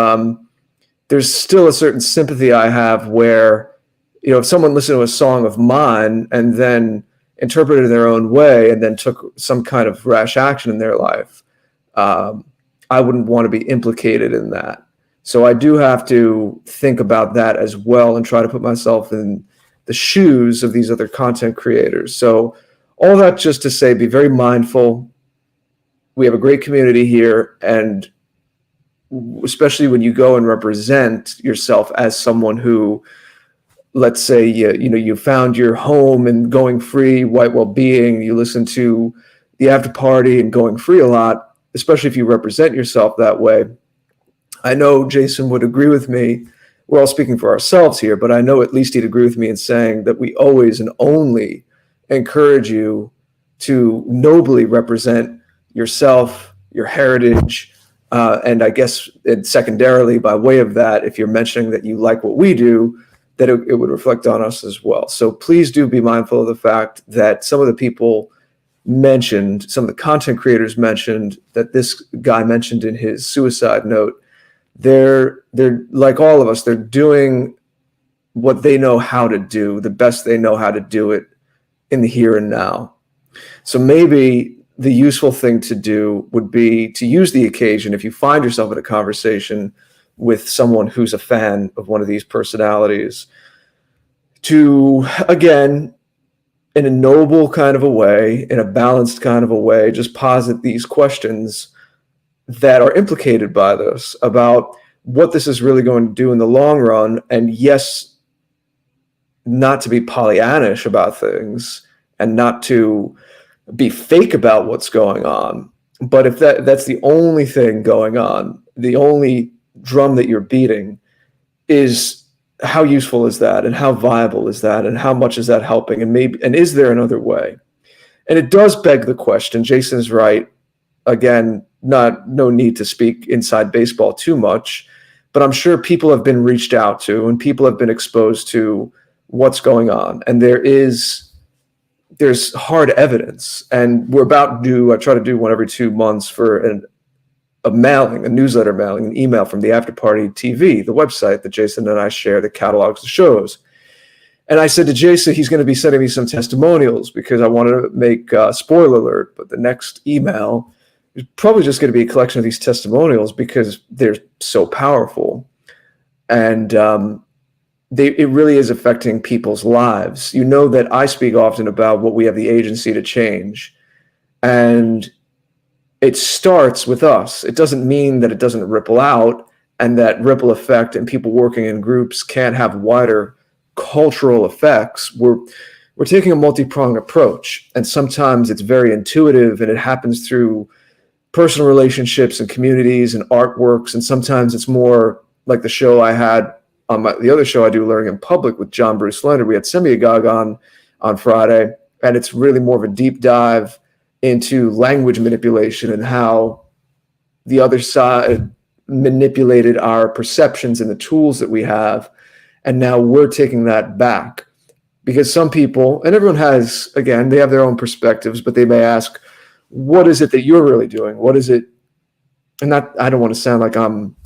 there's still a certain sympathy I have where, if someone listened to a song of mine and then interpreted it their own way and then took some kind of rash action in their life, I wouldn't want to be implicated in that. So I do have to think about that as well and try to put myself in the shoes of these other content creators. So All that just to say, be very mindful. We have a great community here, and especially when you go and represent yourself as someone who, let's say, you found your home in Going Free, White Wellbeing, you listen to the After Party and Going Free a lot, especially if you represent yourself that way. I know Jason would agree with me. We're all speaking for ourselves here, but I know at least he'd agree with me in saying that we always and only encourage you to nobly represent yourself, your heritage, and I guess secondarily, by way of that, if you're mentioning that you like what we do, that it would reflect on us as well. So please do be mindful of the fact that some of the people mentioned, some of the content creators mentioned, that this guy mentioned in his suicide note, they're like all of us, they're doing what they know how to do, the best they know how to do it in the here and now. So maybe the useful thing to do would be to use the occasion, if you find yourself in a conversation with someone who's a fan of one of these personalities, to, again, in a noble kind of a way, in a balanced kind of a way, just posit these questions that are implicated by this, about what this is really going to do in the long run. And yes, not to be Pollyannish about things and not to be fake about what's going on. But if that's the only thing going on, the only drum that you're beating, is how useful is that, and how viable is that, and how much is that helping, and is there another way? And it does beg the question. Jason is right. Again, no need to speak inside baseball too much, but I'm sure people have been reached out to and people have been exposed to what's going on, and there's hard evidence. And we're about to do, I try to do one every 2 months for a mailing, a newsletter mailing, an email from the After Party TV, the website that Jason and I share that catalogs the shows. And I said to Jason, he's going to be sending me some testimonials, because I wanted to make spoiler alert, but the next email is probably just going to be a collection of these testimonials, because they're so powerful. And it really is affecting people's lives. You know that I speak often about what we have the agency to change. And it starts with us. It doesn't mean that it doesn't ripple out, and that ripple effect and people working in groups can't have wider cultural effects. We're taking a multi-pronged approach, and sometimes it's very intuitive and it happens through personal relationships and communities and artworks, and sometimes it's more like the show I had on the other show I do, Learning in Public, with John Bruce Leonard. We had Semyagog on Friday, and it's really more of a deep dive into language manipulation and how the other side manipulated our perceptions and the tools that we have. And now we're taking that back, because some people, and everyone has, again, they have their own perspectives, but they may ask, what is it that you're really doing? What is it? And I don't want to sound like I'm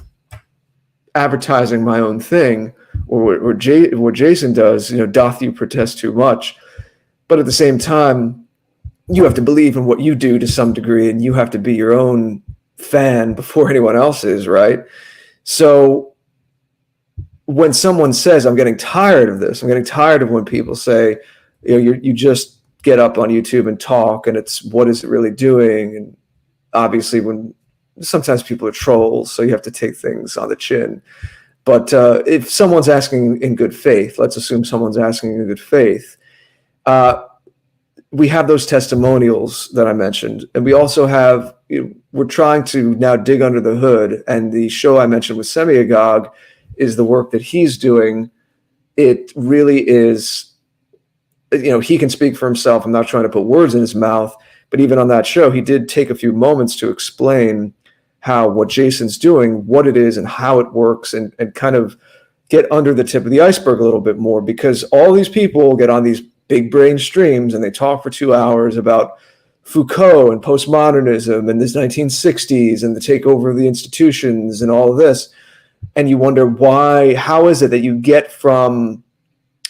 advertising my own thing, or what Jason does, doth you protest too much? But at the same time, you have to believe in what you do to some degree, and you have to be your own fan before anyone else is, right? So when someone says, I'm getting tired of this, I'm getting tired of when people say, you just get up on YouTube and talk, and it's, what is it really doing? And obviously, when sometimes people are trolls, so you have to take things on the chin. But if someone's asking in good faith, let's assume someone's asking in good faith, we have those testimonials that I mentioned. And we also have, we're trying to now dig under the hood. And the show I mentioned with Semyagog is the work that he's doing. It really is, he can speak for himself. I'm not trying to put words in his mouth, but even on that show, he did take a few moments to explain how what Jason's doing, what it is and how it works, and kind of get under the tip of the iceberg a little bit more, because all these people get on these big brain streams and they talk for 2 hours about Foucault and postmodernism and this 1960s and the takeover of the institutions and all of this. And you wonder why, how is it that you get from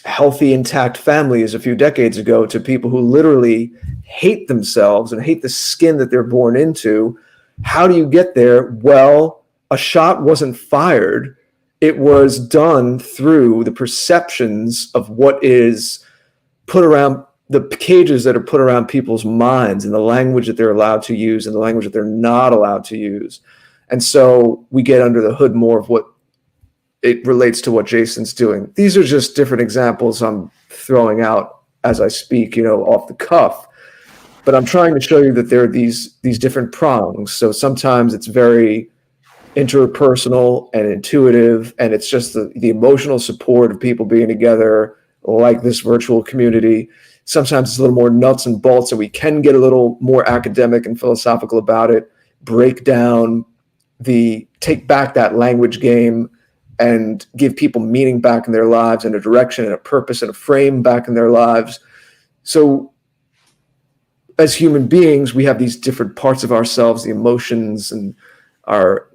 healthy, intact families a few decades ago to people who literally hate themselves and hate the skin that they're born into? How do you get there? Well, a shot wasn't fired. It was done through the perceptions of what is put around the cages that are put around people's minds and the language that they're allowed to use and the language that they're not allowed to use. And so we get under the hood more of what it relates to what Jason's doing. These are just different examples I'm throwing out as I speak, off the cuff. But I'm trying to show you that there are these different prongs. So sometimes it's very interpersonal and intuitive, and it's just the emotional support of people being together like this virtual community. Sometimes it's a little more nuts and bolts, so we can get a little more academic and philosophical about it, take back that language game and give people meaning back in their lives and a direction and a purpose and a frame back in their lives. So as human beings, we have these different parts of ourselves, the emotions and our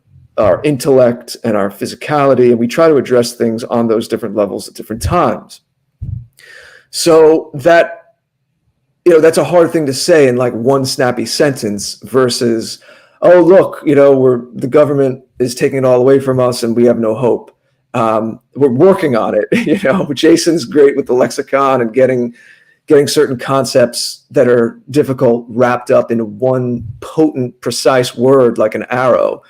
intellect and our physicality, and we try to address things on those different levels at different times. So that, that's a hard thing to say in like one snappy sentence versus, oh, look, the government is taking it all away from us and we have no hope. We're working on it. Jason's great with the lexicon and getting certain concepts that are difficult wrapped up into one potent, precise word like an arrow.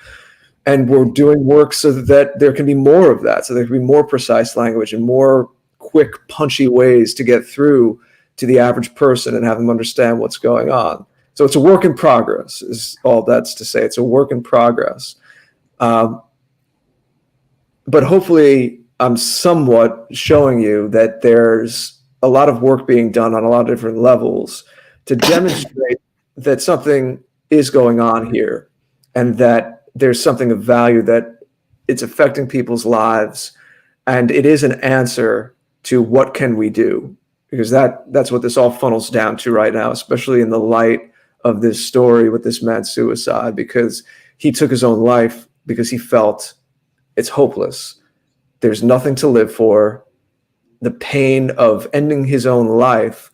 And we're doing work so that there can be more of that. So there can be more precise language and more quick, punchy ways to get through to the average person and have them understand what's going on. So it's a work in progress, is all that's to say. It's a work in progress. But hopefully I'm somewhat showing you that there's a lot of work being done on a lot of different levels to demonstrate that something is going on here and that there's something of value, that it's affecting people's lives, and it is an answer to what can we do, because that's what this all funnels down to right now, especially in the light of this story with this man's suicide, because he took his own life because he felt it's hopeless. There's nothing to live for. The pain of ending his own life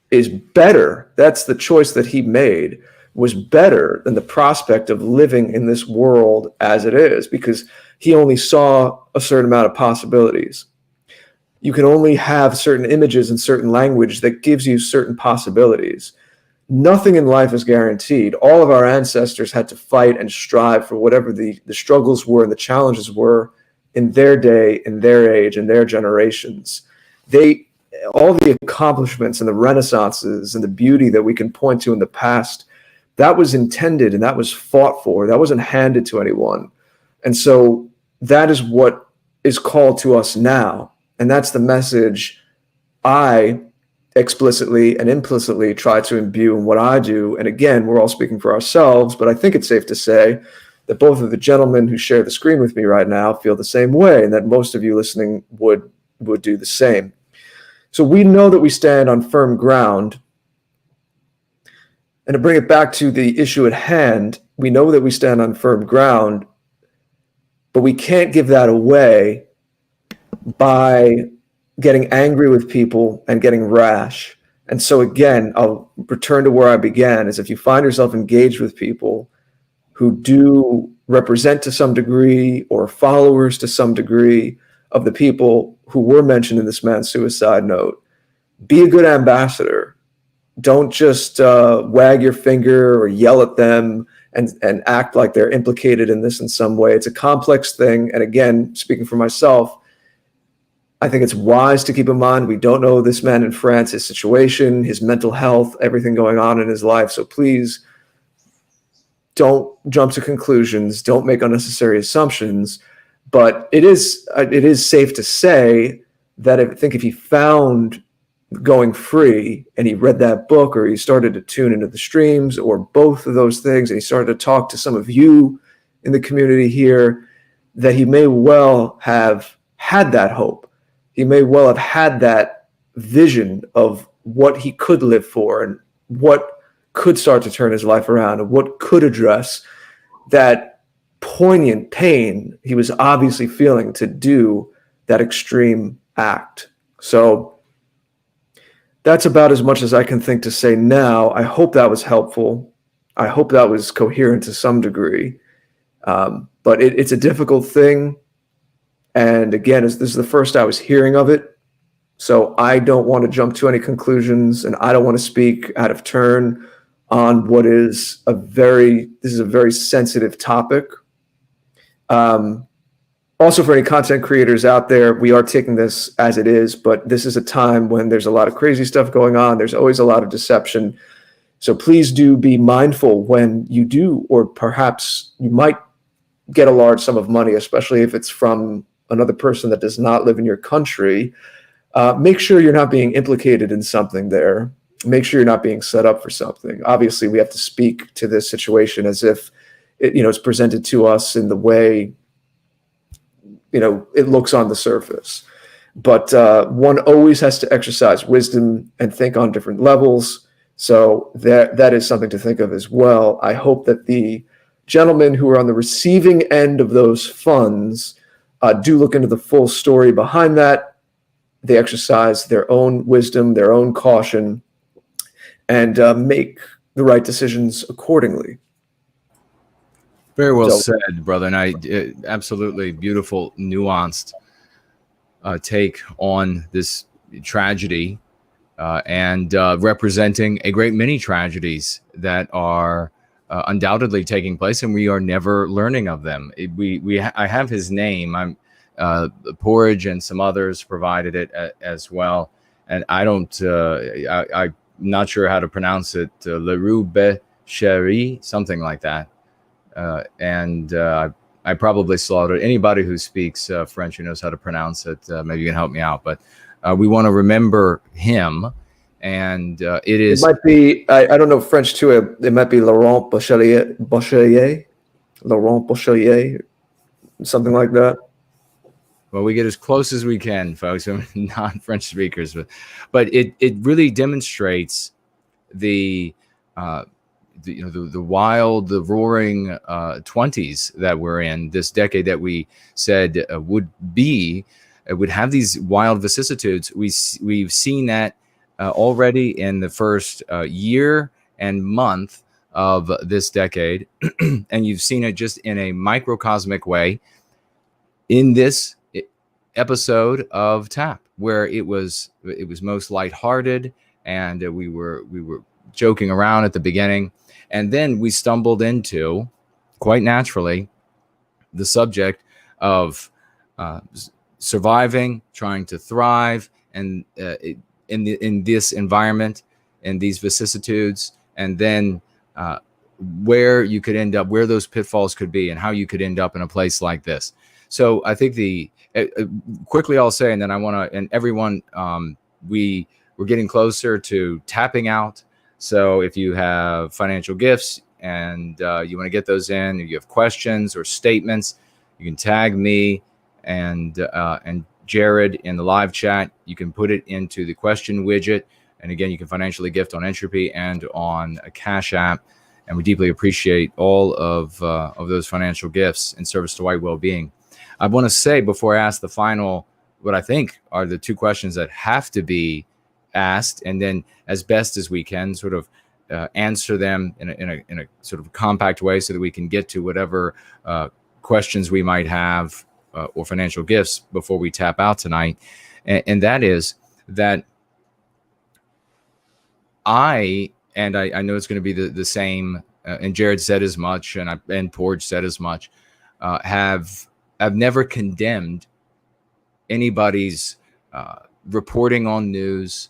is better. That's the choice that he made, was better than the prospect of living in this world as it is, because he only saw a certain amount of possibilities. You can only have certain images and certain language that gives you certain possibilities. Nothing in life is guaranteed. All of our ancestors had to fight and strive for whatever the struggles were and the challenges were in their day, in their age, in their generations. All the accomplishments and the renaissances and the beauty that we can point to in the past, that was intended and that was fought for. That wasn't handed to anyone. And so that is what is called to us now. And that's the message I explicitly and implicitly try to imbue in what I do. And again, we're all speaking for ourselves, but I think it's safe to say that both of the gentlemen who share the screen with me right now feel the same way, and that most of you listening would do the same. So we know that we stand on firm ground. And to bring it back to the issue at hand, we know that we stand on firm ground, but we can't give that away by getting angry with people and getting rash. And so again, I'll return to where I began, is if you find yourself engaged with people who do represent to some degree or followers to some degree of the people who were mentioned in this man's suicide note, be a good ambassador. Don't just wag your finger or yell at them and act like they're implicated in this in some way. It's a complex thing. And again, speaking for myself, I think it's wise to keep in mind we don't know this man in France, his situation, his mental health, everything going on in his life. So please don't jump to conclusions. Don't make unnecessary assumptions. But it is safe to say that if he found going free and he read that book, or he started to tune into the streams, or both of those things, and he started to talk to some of you in the community here, that he may well have had that hope. He may well have had that vision of what he could live for and what could start to turn his life around and what could address that poignant pain he was obviously feeling to do that extreme act. So that's about as much as I can think to say now. I hope that was helpful. I hope that was coherent to some degree. But it's a difficult thing. And again, this is the first I was hearing of it. So I don't want to jump to any conclusions, and I don't want to speak out of turn on what is this is a very sensitive topic. Also, for any content creators out there, we are taking this as it is, but this is a time when there's a lot of crazy stuff going on. There's always a lot of deception. So please do be mindful when you do, or perhaps you might get a large sum of money, especially if it's from another person that does not live in your country. Make sure you're not being implicated in something there. Make sure you're not being set up for something. Obviously, we have to speak to this situation as if it's presented to us in the way it looks on the surface. But one always has to exercise wisdom and think on different levels. So that is something to think of as well. I hope that the gentlemen who are on the receiving end of those funds do look into the full story behind that. They exercise their own wisdom, their own caution, and make the right decisions accordingly. Very well said, brother. And I absolutely beautiful, nuanced take on this tragedy and representing a great many tragedies that are undoubtedly taking place, and we are never learning of them. I have his name. Porridge and some others provided it as well, and I'm not sure how to pronounce it. Leroux Bechery, something like that. I probably slaughtered anybody who speaks French who knows how to pronounce it. Maybe you can help me out, but we want to remember him. And it might be, I don't know French too. It might be Laurent Bachelier, something like that. Well, we get as close as we can, folks. I'm not French speakers, but it really demonstrates the wild, the roaring 20s that we're in, this decade that we said would have these wild vicissitudes. We've seen that already in the first year and month of this decade, and you've seen it just in a microcosmic way in this episode of TAP, where it was most lighthearted, and we were joking around at the beginning. And then we stumbled into, quite naturally, the subject of surviving, trying to thrive, and in this environment, and these vicissitudes, and then where you could end up, where those pitfalls could be, and how you could end up in a place like this. So I think quickly I'll say, and then I want to, and everyone, we're getting closer to tapping out. So if you have financial gifts and you want to get those in, if you have questions or statements, you can tag me and Jared in the live chat. You can put it into the question widget. And again, you can financially gift on Entropy and on a Cash App. And we deeply appreciate all of those financial gifts in service to White Wellbeing. I want to say, before I ask the final, what I think are the two questions that have to be asked, and then as best as we can sort of answer them in a sort of compact way so that we can get to whatever questions we might have or financial gifts before we tap out tonight. And that is that I know it's going to be the same, and Jared said as much, and Porridge said as much, I've never condemned anybody's reporting on news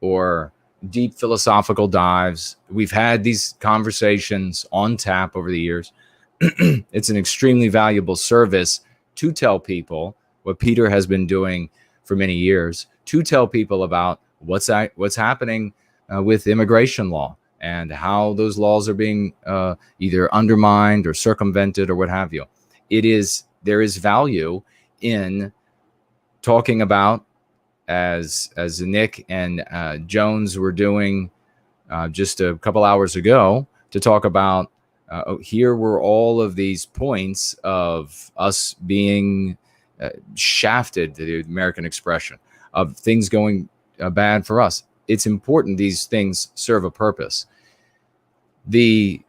or deep philosophical dives. We've had these conversations on tap over the years. It's an extremely valuable service to tell people what Peter has been doing for many years, to tell people about what's happening with immigration law and how those laws are being either undermined or circumvented or what have you. There is value in talking about, as Nick and Jones were doing just a couple hours ago, to talk about here were all of these points of us being shafted, to the American expression, of things going bad for us. It's important these things serve a purpose. The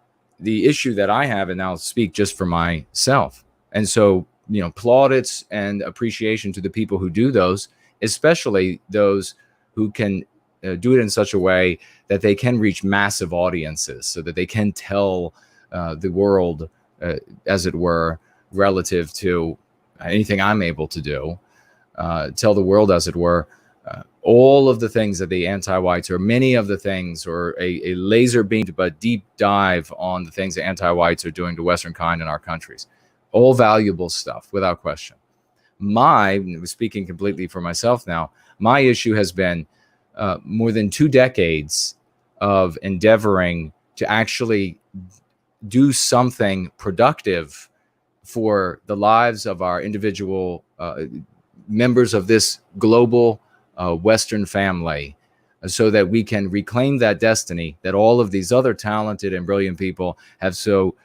issue that I have, and I'll speak just for myself, and so plaudits and appreciation to the people who do those, especially those who can do it in such a way that they can reach massive audiences, so that they can tell the world, as it were, relative to anything I'm able to do, tell the world, as it were, all of the things that the anti-whites, or many of the things, or a laser beamed but deep dive on the things that anti-whites are doing to Western kind in our countries. All valuable stuff, without question. Speaking completely for myself now, my issue has been more than 2 decades of endeavoring to actually do something productive for the lives of our individual members of this global Western family, so that we can reclaim that destiny that all of these other talented and brilliant people have so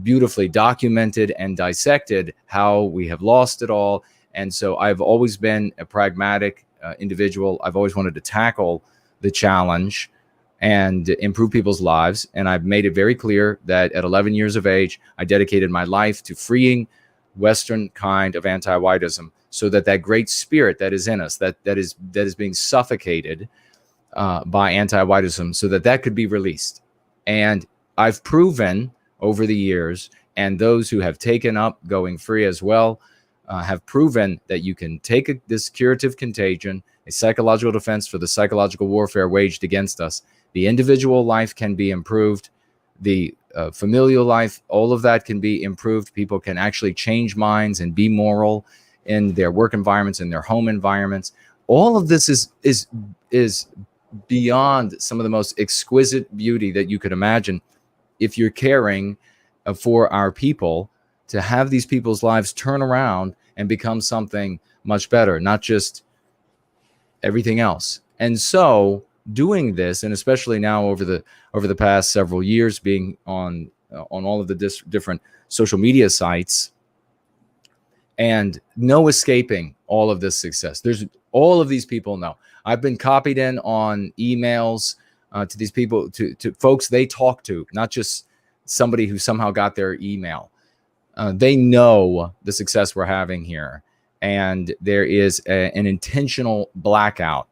beautifully documented and dissected, how we have lost it all. And so I've always been a pragmatic individual. I've always wanted to tackle the challenge and improve people's lives. And I've made it very clear that at 11 years of age, I dedicated my life to freeing Western kind of anti-whiteism, so that that great spirit that is in us, that is being suffocated by anti-whiteism, so that that could be released. And I've proven over the years, and those who have taken up going free as well, have proven that you can take this curative contagion, a psychological defense for the psychological warfare waged against us. The individual life can be improved. The familial life, all of that can be improved. People can actually change minds and be moral in their work environments, in their home environments. All of this is beyond some of the most exquisite beauty that you could imagine, if you're caring for our people, to have these people's lives turn around and become something much better, not just everything else. And so doing this, and especially now over the past several years, being on all of the different social media sites, and no escaping all of this success. There's all of these people know. I've been copied in on emails to these people, to folks they talk to, not just somebody who somehow got their email. They know the success we're having here, and there is an intentional blackout.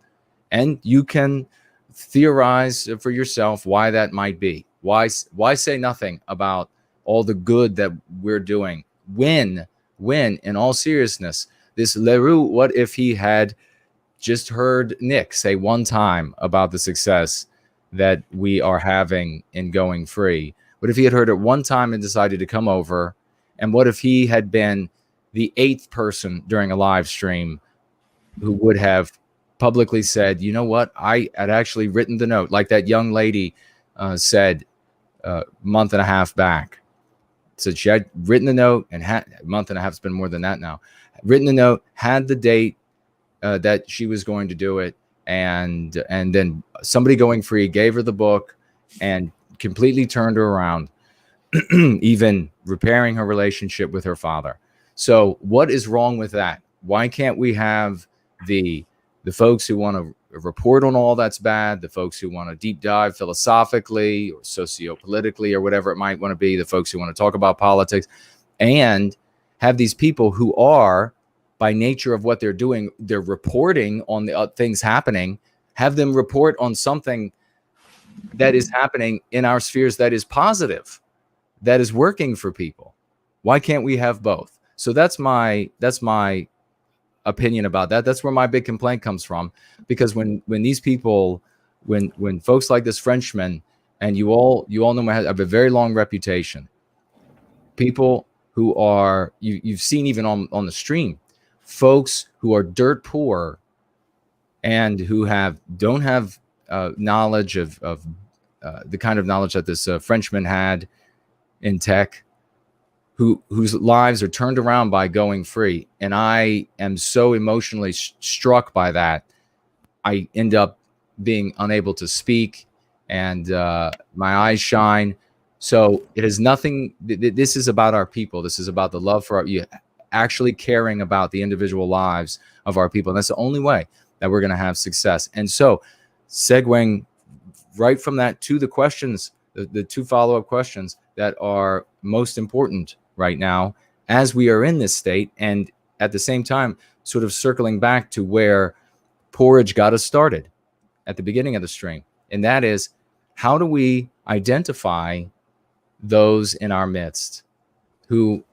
And you can theorize for yourself why that might be. Why say nothing about all the good that we're doing when, in all seriousness, this Leroux, what if he had just heard Nick say one time about the success that we are having in going free? What if he had heard it one time and decided to come over? And what if he had been the 8th person during a live stream who would have publicly said, you know what, I had actually written the note, like that young lady said a month and a half back. Said she had written the note, and had a month and a half, it's been more than that now, written the note, had the date that she was going to do it, and then somebody going free gave her the book and completely turned her around, even repairing her relationship with her father. So what is wrong with that? Why can't we have the folks who want to report on all that's bad, the folks who want to deep dive philosophically or sociopolitically or whatever it might want to be, the folks who want to talk about politics, and have these people who are, by nature of what they're doing, they're reporting on the things happening, have them report on something that is happening in our spheres that is positive, that is working for people. Why can't we have both? So that's my opinion about that. That's where my big complaint comes from, because when these people, when folks like this Frenchman, and you all know I have a very long reputation, people who are, you've seen even on the stream, folks who are dirt poor and who don't have knowledge of the kind of knowledge that this Frenchman had in tech, whose lives are turned around by going free. And I am so emotionally struck by that, I end up being unable to speak, and my eyes shine. So it is nothing. This is about our people. This is about the love for you, actually caring about the individual lives of our people. And that's the only way that we're going to have success. And so, segueing right from that to the questions, the 2 follow-up questions that are most important right now as we are in this state, and at the same time sort of circling back to where Porridge got us started at the beginning of the stream. And that is, how do we identify those in our midst who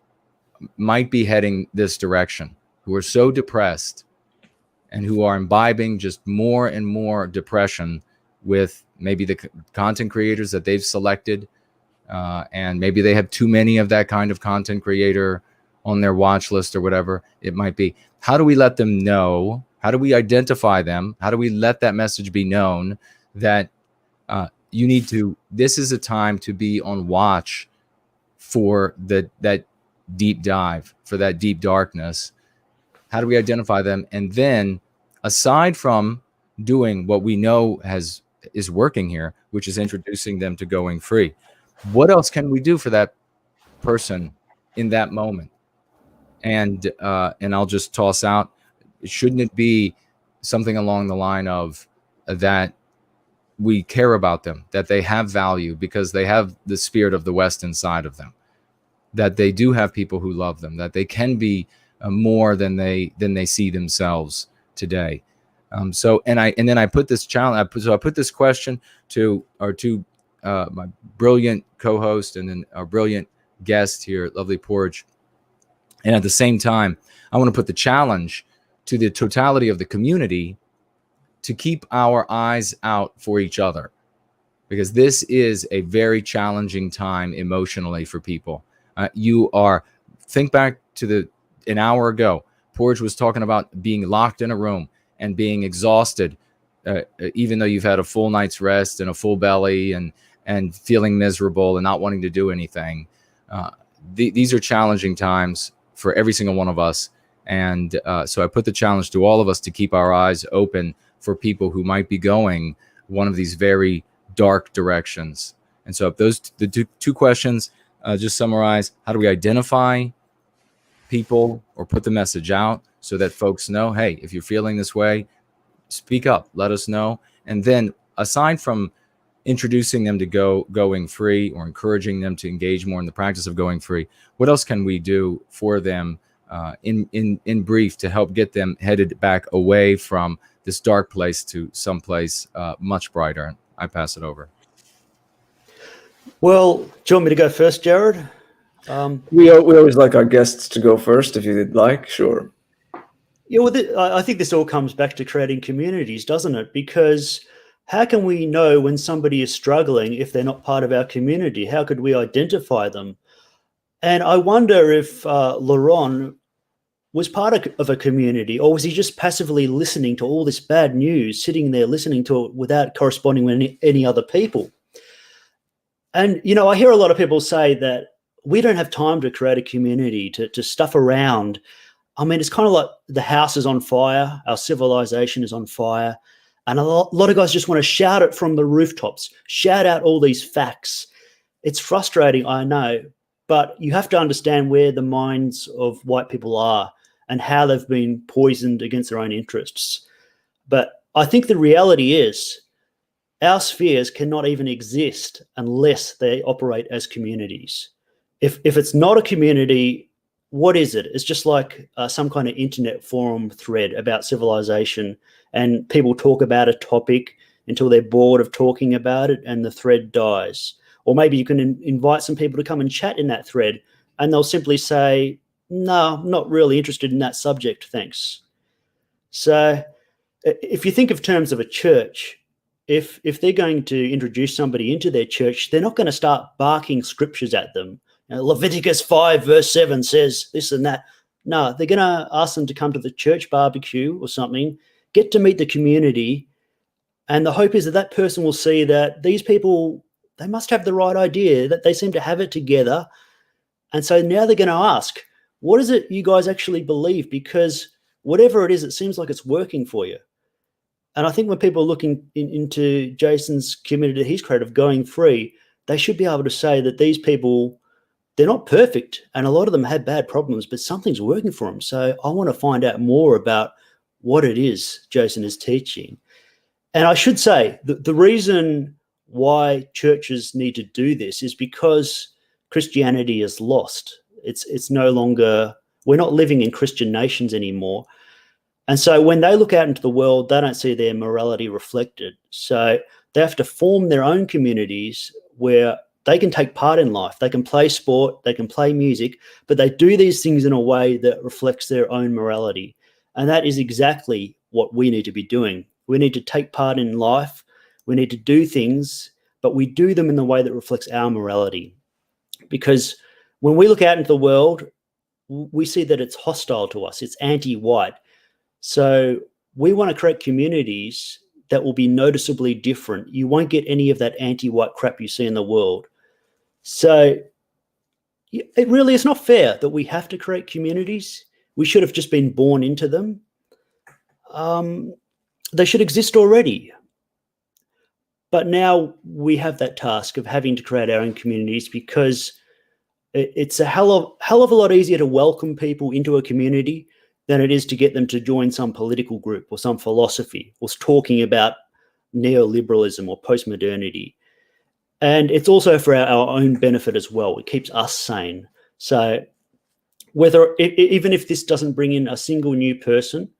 might be heading this direction, who are so depressed and who are imbibing just more and more depression with maybe the content creators that they've selected, and maybe they have too many of that kind of content creator on their watch list or whatever it might be. How do we let them know? How do we identify them? How do we let that message be known that you need to, this is a time to be on watch for that deep dive, for that deep darkness? How do we identify them? And then, aside from doing what we know is working here, which is introducing them to going free, what else can we do for that person in that moment? And I'll just toss out, shouldn't it be something along the line of that we care about them, that they have value because they have the spirit of the West inside of them, that they do have people who love them, that they can be more than they see themselves today. So then I put this challenge. I put this question to our two my brilliant co-host and then our brilliant guest here, lovely Porridge. And at the same time, I want to put the challenge to the totality of the community to keep our eyes out for each other, because this is a very challenging time emotionally for people. Think back to an hour ago, Porridge was talking about being locked in a room and being exhausted, even though you've had a full night's rest and a full belly and feeling miserable and not wanting to do anything. These are challenging times for every single one of us. And so I put the challenge to all of us to keep our eyes open for people who might be going one of these very dark directions. And so the two questions, just summarize, how do we identify people or put the message out so that folks know, hey, if you're feeling this way, speak up, let us know. And then, aside from introducing them to going free or encouraging them to engage more in the practice of going free, what else can we do for them in brief to help get them headed back away from this dark place to someplace much brighter? I pass it over. Well, do you want me to go first, Jared? We always like our guests to go first, if you'd like. Sure. Yeah, well, I think this all comes back to creating communities, doesn't it? Because how can we know when somebody is struggling if they're not part of our community? How could we identify them? And I wonder if Laurent was part of a community, or was he just passively listening to all this bad news, sitting there listening to it without corresponding with any other people? And, I hear a lot of people say that we don't have time to create a community, to stuff around. I mean, it's kind of like the house is on fire, our civilization is on fire, and a lot of guys just want to shout it from the rooftops, shout out all these facts. It's frustrating, I know, but you have to understand where the minds of white people are and how they've been poisoned against their own interests. But I think the reality is our spheres cannot even exist unless they operate as communities. If it's not a community, what is it? It's just like some kind of internet forum thread about civilization, and people talk about a topic until they're bored of talking about it and the thread dies. Or maybe you can invite some people to come and chat in that thread, and they'll simply say, no, I'm not really interested in that subject, thanks. So if you think of terms of a church, if they're going to introduce somebody into their church, they're not going to start barking scriptures at them. Leviticus 5 verse 7 says this and that. No, they're going to ask them to come to the church barbecue or something, get to meet the community, and the hope is that person will see that these people, they must have the right idea, that they seem to have it together. And so now they're going to ask, what is it you guys actually believe? Because whatever it is, it seems like it's working for you. And I think when people are looking into Jason's community that he's created of going free, they should be able to say that these people, they're not perfect, and a lot of them had bad problems, but something's working for them. So I want to find out more about what it is Jason is teaching. And I should say the reason why churches need to do this is because Christianity is lost. It's no longer, we're not living in Christian nations anymore. And so when they look out into the world, they don't see their morality reflected. So they have to form their own communities where they can take part in life. They can play sport, they can play music, but they do these things in a way that reflects their own morality. And that is exactly what we need to be doing. We need to take part in life. We need to do things, but we do them in the way that reflects our morality. Because when we look out into the world, we see that it's hostile to us. It's anti-white. So we want to create communities that will be noticeably different. You won't get any of that anti-white crap you see in the world. So it really is not fair that we have to create communities. We should have just been born into them. They should exist already. But now we have that task of having to create our own communities, because it's a hell of a lot easier to welcome people into a community than it is to get them to join some political group or some philosophy or talking about neoliberalism or postmodernity. And it's also for our own benefit as well. It keeps us sane. So even if this doesn't bring in a single new person,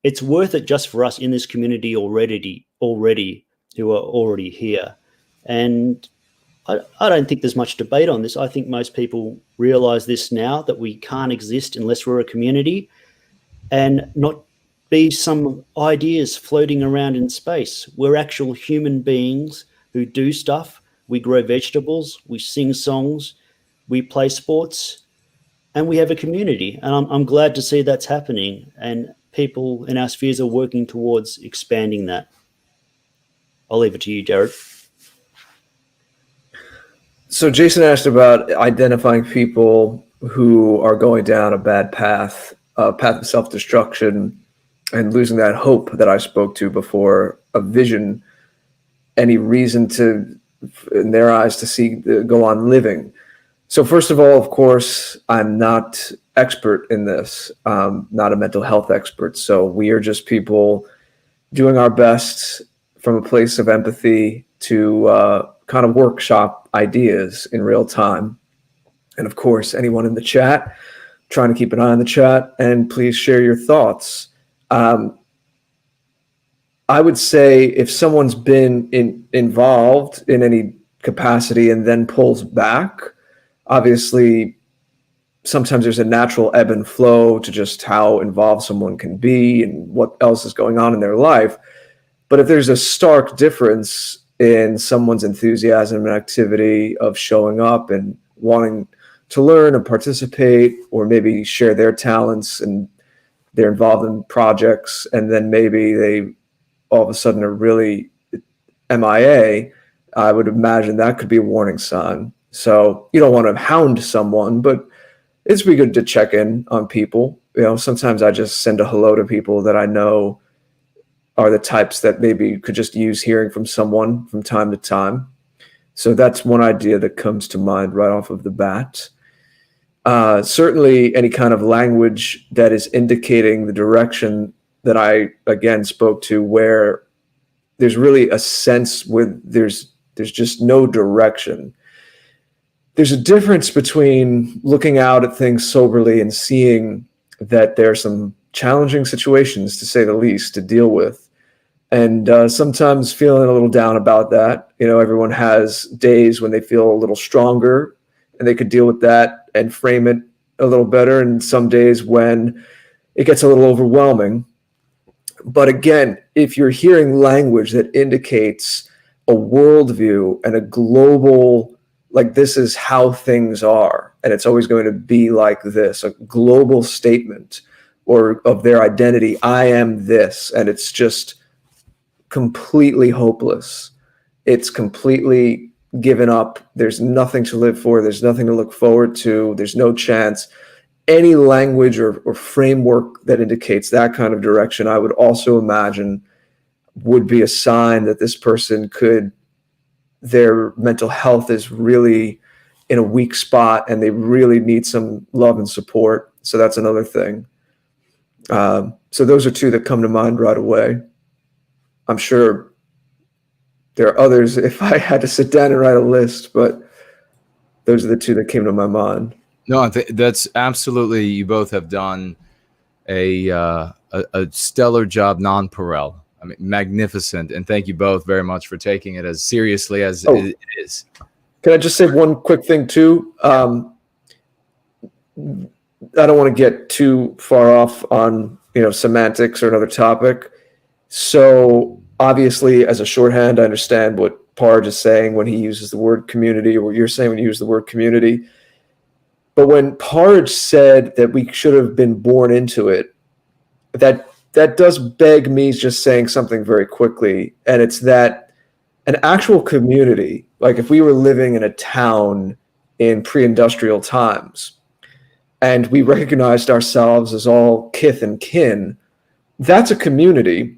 it's worth it just for us in this community already who are already here. And I don't think there's much debate on this. I think most people realize this now, that we can't exist unless we're a community and not be some ideas floating around in space. We're actual human beings who do stuff. We grow vegetables, we sing songs, we play sports, and we have a community. And I'm glad to see that's happening, and people in our spheres are working towards expanding that. I'll leave it to you, Jared. So Jason asked about identifying people who are going down a bad path, a path of self-destruction, and losing that hope that I spoke to before, a vision, any reason to, in their eyes, to see go on living. So first of all, of course, I'm not expert in this, not a mental health expert. So we are just people doing our best from a place of empathy to kind of workshop ideas in real time. And of course, anyone in the chat, trying to keep an eye on the chat, and please share your thoughts. I would say if someone's been involved in any capacity and then pulls back, obviously sometimes there's a natural ebb and flow to just how involved someone can be and what else is going on in their life. But if there's a stark difference in someone's enthusiasm and activity of showing up and wanting to learn and participate, or maybe share their talents and they're involved in projects, and then maybe they all of a sudden are really MIA, I would imagine that could be a warning sign. So you don't want to hound someone, but it's pretty good to check in on people. You know, sometimes I just send a hello to people that I know are the types that maybe could just use hearing from someone from time to time. So that's one idea that comes to mind right off of the bat. Certainly any kind of language that is indicating the direction that I, again, spoke to, where there's really a sense where there's just no direction. There's a difference between looking out at things soberly and seeing that there are some challenging situations, to say the least, to deal with. And sometimes feeling a little down about that. You know, everyone has days when they feel a little stronger and they could deal with that and frame it a little better. And some days when it gets a little overwhelming. But again, if you're hearing language that indicates a worldview and a global, like this is how things are, and it's always going to be like this, a global statement or of their identity, I am this, and it's just completely hopeless. It's completely given up. There's nothing to live for. There's nothing to look forward to. There's no chance. Any language or framework that indicates that kind of direction, I would also imagine would be a sign that this person their mental health is really in a weak spot and they really need some love and support. So that's another thing. So those are two that come to mind right away. I'm sure there are others if I had to sit down and write a list, but those are the two that came to my mind. No, that's absolutely. You both have done a a stellar job, non-pareil. I mean, magnificent. And thank you both very much for taking it as seriously as it is. Can I just say one quick thing too? I don't want to get too far off on, semantics or another topic. So obviously, as a shorthand, I understand what Porridge is saying when he uses the word community, or what you're saying when you use the word community. But when Porridge said that we should have been born into it, that does beg me just saying something very quickly. And it's that an actual community, like if we were living in a town in pre-industrial times and we recognized ourselves as all kith and kin, that's a community.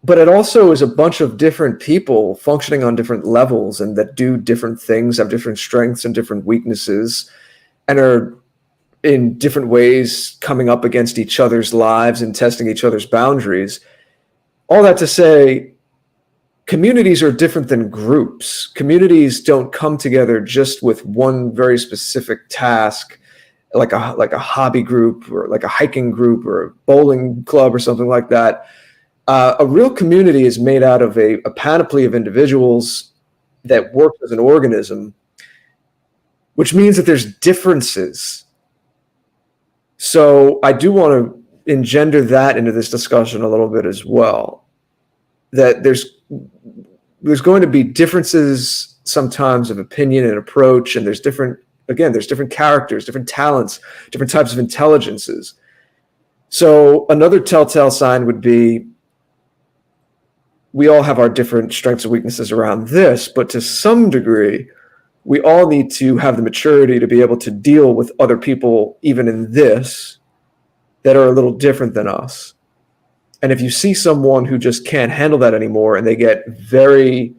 But it also is a bunch of different people functioning on different levels and that do different things, have different strengths and different weaknesses, and are in different ways coming up against each other's lives and testing each other's boundaries. All that to say, communities are different than groups. Communities don't come together just with one very specific task, like a hobby group or like a hiking group or a bowling club or something like that. A real community is made out of a panoply of individuals that work as an organism, which means that there's differences. So I do want to engender that into this discussion a little bit as well, that there's going to be differences sometimes of opinion and approach, and there's different characters, different talents, different types of intelligences. So another telltale sign would be we all have our different strengths and weaknesses around this, but to some degree, we all need to have the maturity to be able to deal with other people, even in this, that are a little different than us. And if you see someone who just can't handle that anymore and they get very,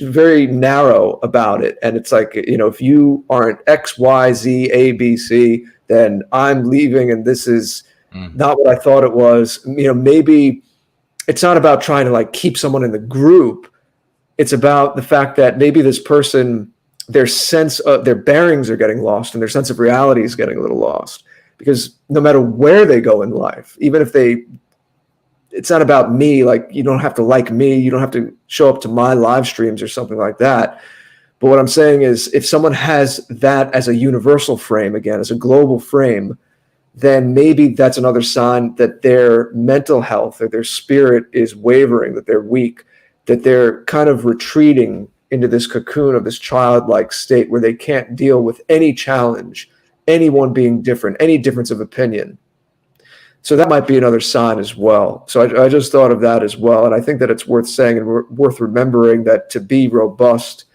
very narrow about it, and it's like, if you aren't X, Y, Z, A, B, C, then I'm leaving and this is not what I thought it was. Maybe it's not about trying to keep someone in the group. It's about the fact that maybe this person, their sense of their bearings are getting lost and their sense of reality is getting a little lost, because no matter where they go in life, even if it's not about me, you don't have to like me, you don't have to show up to my live streams or something like that. But what I'm saying is, if someone has that as a universal frame, again, as a global frame, then maybe that's another sign that their mental health or their spirit is wavering, that they're weak, that they're kind of retreating into this cocoon of this childlike state where they can't deal with any challenge, anyone being different, any difference of opinion. So that might be another sign as well. So I just thought of that as well. And I think that it's worth saying and worth remembering that to be robust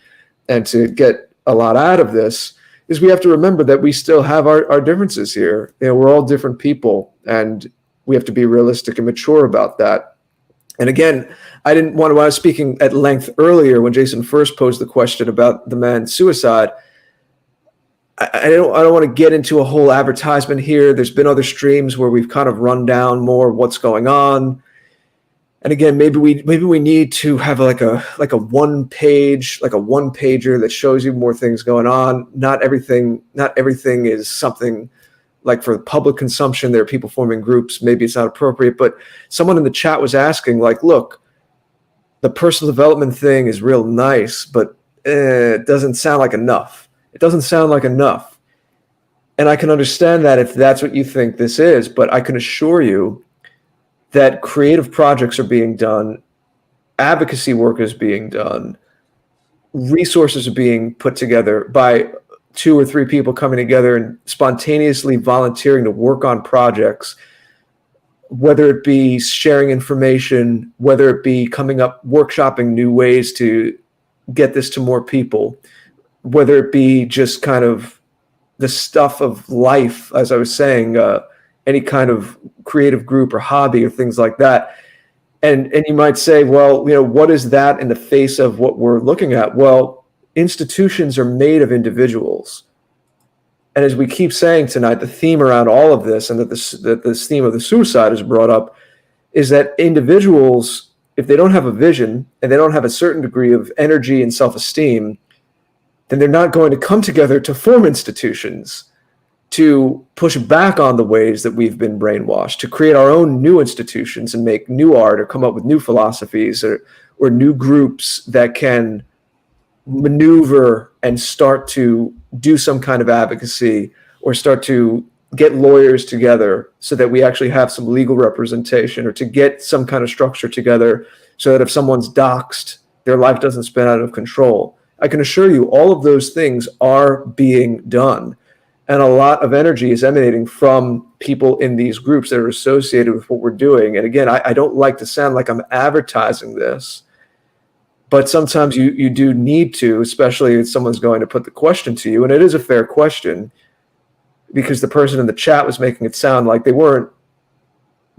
and to get a lot out of this is we have to remember that we still have our differences here. We're all different people, and we have to be realistic and mature about that. And again, when I was speaking at length earlier, when Jason first posed the question about the man's suicide, I don't want to get into a whole advertisement here. There's been other streams where we've kind of run down more what's going on. And again, maybe we need to have like a one pager that shows you more things going on. Not everything is something like for public consumption. There are people forming groups. Maybe it's not appropriate, but someone in the chat was asking, look, the personal development thing is real nice, but it doesn't sound like enough. It doesn't sound like enough. And I can understand that if that's what you think this is, but I can assure you that creative projects are being done, advocacy work is being done, resources are being put together by 2 or 3 people coming together and spontaneously volunteering to work on projects, whether it be sharing information, whether it be coming up, workshopping new ways to get this to more people, whether it be just kind of the stuff of life, as I was saying, any kind of creative group or hobby or things like that. And you might say, well, what is that in the face of what we're looking at? Well, institutions are made of individuals. And as we keep saying tonight, the theme around all of this, and that this theme of the suicide is brought up, is that individuals, if they don't have a vision and they don't have a certain degree of energy and self-esteem, then they're not going to come together to form institutions, to push back on the ways that we've been brainwashed, to create our own new institutions and make new art or come up with new philosophies or new groups that can maneuver and start to do some kind of advocacy or start to get lawyers together so that we actually have some legal representation, or to get some kind of structure together so that if someone's doxxed, their life doesn't spin out of control. I can assure you all of those things are being done. And a lot of energy is emanating from people in these groups that are associated with what we're doing. And again, I don't like to sound like I'm advertising this, but sometimes you do need to, especially if someone's going to put the question to you. And it is a fair question, because the person in the chat was making it sound like they weren't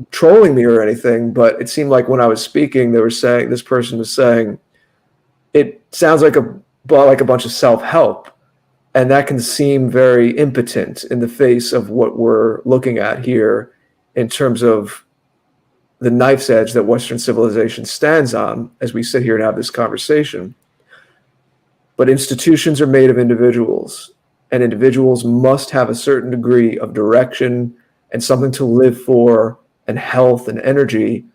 trolling me or anything, but it seemed like when I was speaking, this person was saying, it sounds like a bunch of self-help. And that can seem very impotent in the face of what we're looking at here in terms of the knife's edge that Western civilization stands on as we sit here and have this conversation. But institutions are made of individuals, and individuals must have a certain degree of direction and something to live for, and health and energy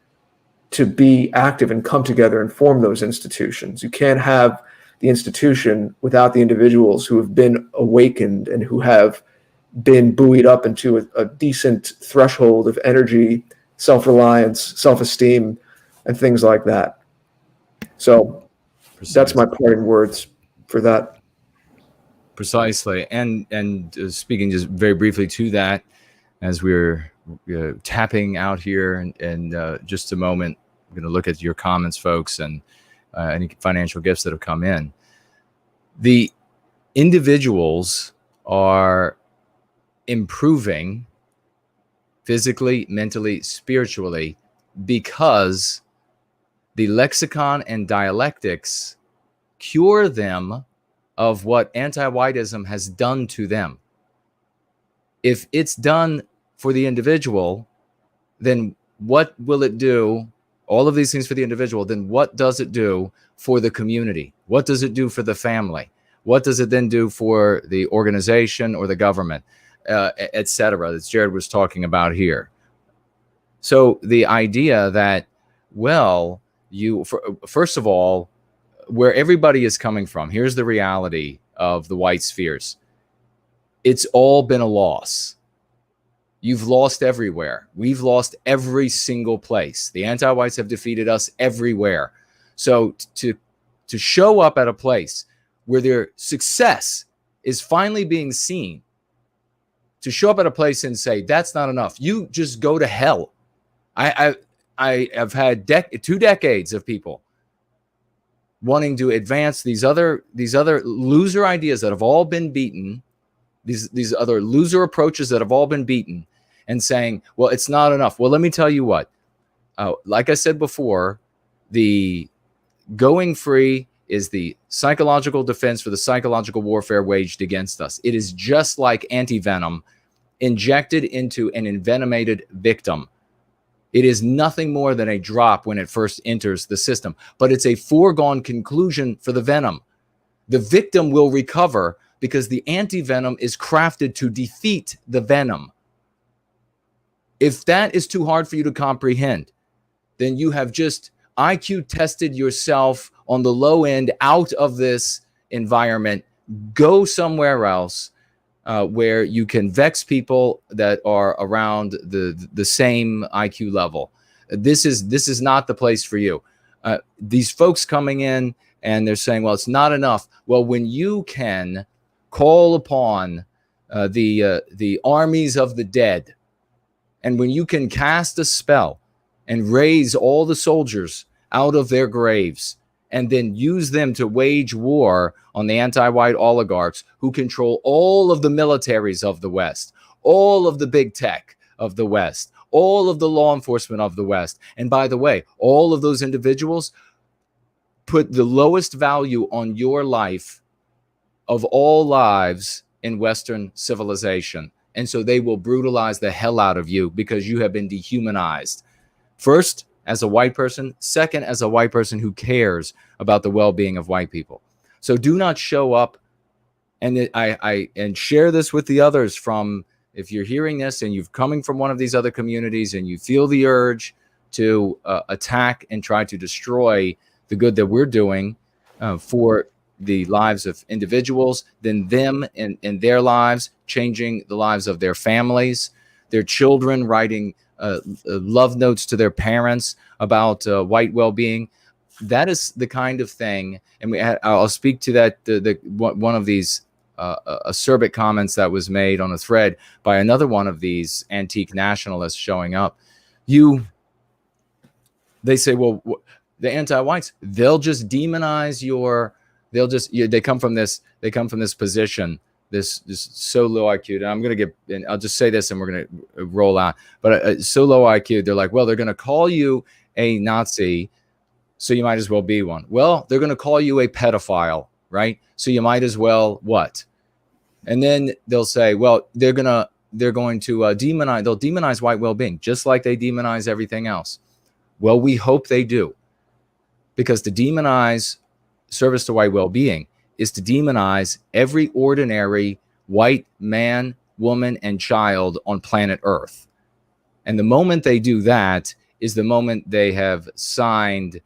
to be active and come together and form those institutions. You can't have the institution without the individuals who have been awakened and who have been buoyed up into a decent threshold of energy, self-reliance, self-esteem, and things like that. So that's my parting words for that. Precisely. And speaking just very briefly to that, as we're tapping out here in just a moment, I'm going to look at your comments, folks, and any financial gifts that have come in. The individuals are improving physically, mentally, spiritually, because the lexicon and dialectics cure them of what anti-whiteism has done to them. If it's done for the individual, then what will it do? All of these things for the individual, then what does it do for the community? What does it do for the family? What does it then do for the organization or the government, etc., that Jared was talking about here? So the idea that, well, first of all, where everybody is coming from, here's the reality of the white spheres. It's all been a loss. You've lost everywhere. We've lost every single place. The anti-whites have defeated us everywhere. So to show up at a place where their success is finally being seen, to show up at a place and say, that's not enough, you just go to hell. I have had 2 decades of people wanting to advance these other loser ideas that have all been beaten, these other loser approaches that have all been beaten, and saying, well, it's not enough. Well, let me tell you what, like I said before, the going free is the psychological defense for the psychological warfare waged against us. It is just like anti-venom injected into an envenomated victim. It is nothing more than a drop when it first enters the system, but it's a foregone conclusion for the venom. The victim will recover because the anti-venom is crafted to defeat the venom. If that is too hard for you to comprehend, then you have just IQ tested yourself on the low end out of this environment. Go somewhere else where you can vex people that are around the same IQ level. This is not the place for you. These folks coming in and they're saying, well, it's not enough. Well, when you can call upon the armies of the dead, and when you can cast a spell and raise all the soldiers out of their graves, and then use them to wage war on the anti-white oligarchs who control all of the militaries of the West, all of the big tech of the West, all of the law enforcement of the West. And by the way, all of those individuals put the lowest value on your life of all lives in Western civilization. And so they will brutalize the hell out of you because you have been dehumanized. First, as a white person. Second, as a white person who cares about the well-being of white people. So do not show up And I share this with the others. From, if you're hearing this and you've coming from one of these other communities and you feel the urge to attack and try to destroy the good that we're doing for the lives of individuals, then them and their lives, changing the lives of their families, their children, writing love notes to their parents about white well-being. That is the kind of thing. And I'll speak to that, one of these acerbic comments that was made on a thread by another one of these antique nationalists showing up. They say, well, the anti-whites, they'll just demonize they come from this position, this so low IQ. And I'm going to and I'll just say this and we're going to roll out. But so low IQ, they're like, well, they're going to call you a Nazi, so you might as well be one. Well, they're going to call you a pedophile, right? So you might as well what? And then they'll say, well, they're going to demonize. They'll demonize white well-being just like they demonize everything else. Well, we hope they do, because to demonize service to white well-being is to demonize every ordinary white man, woman, and child on planet Earth. And the moment they do that is the moment they have signed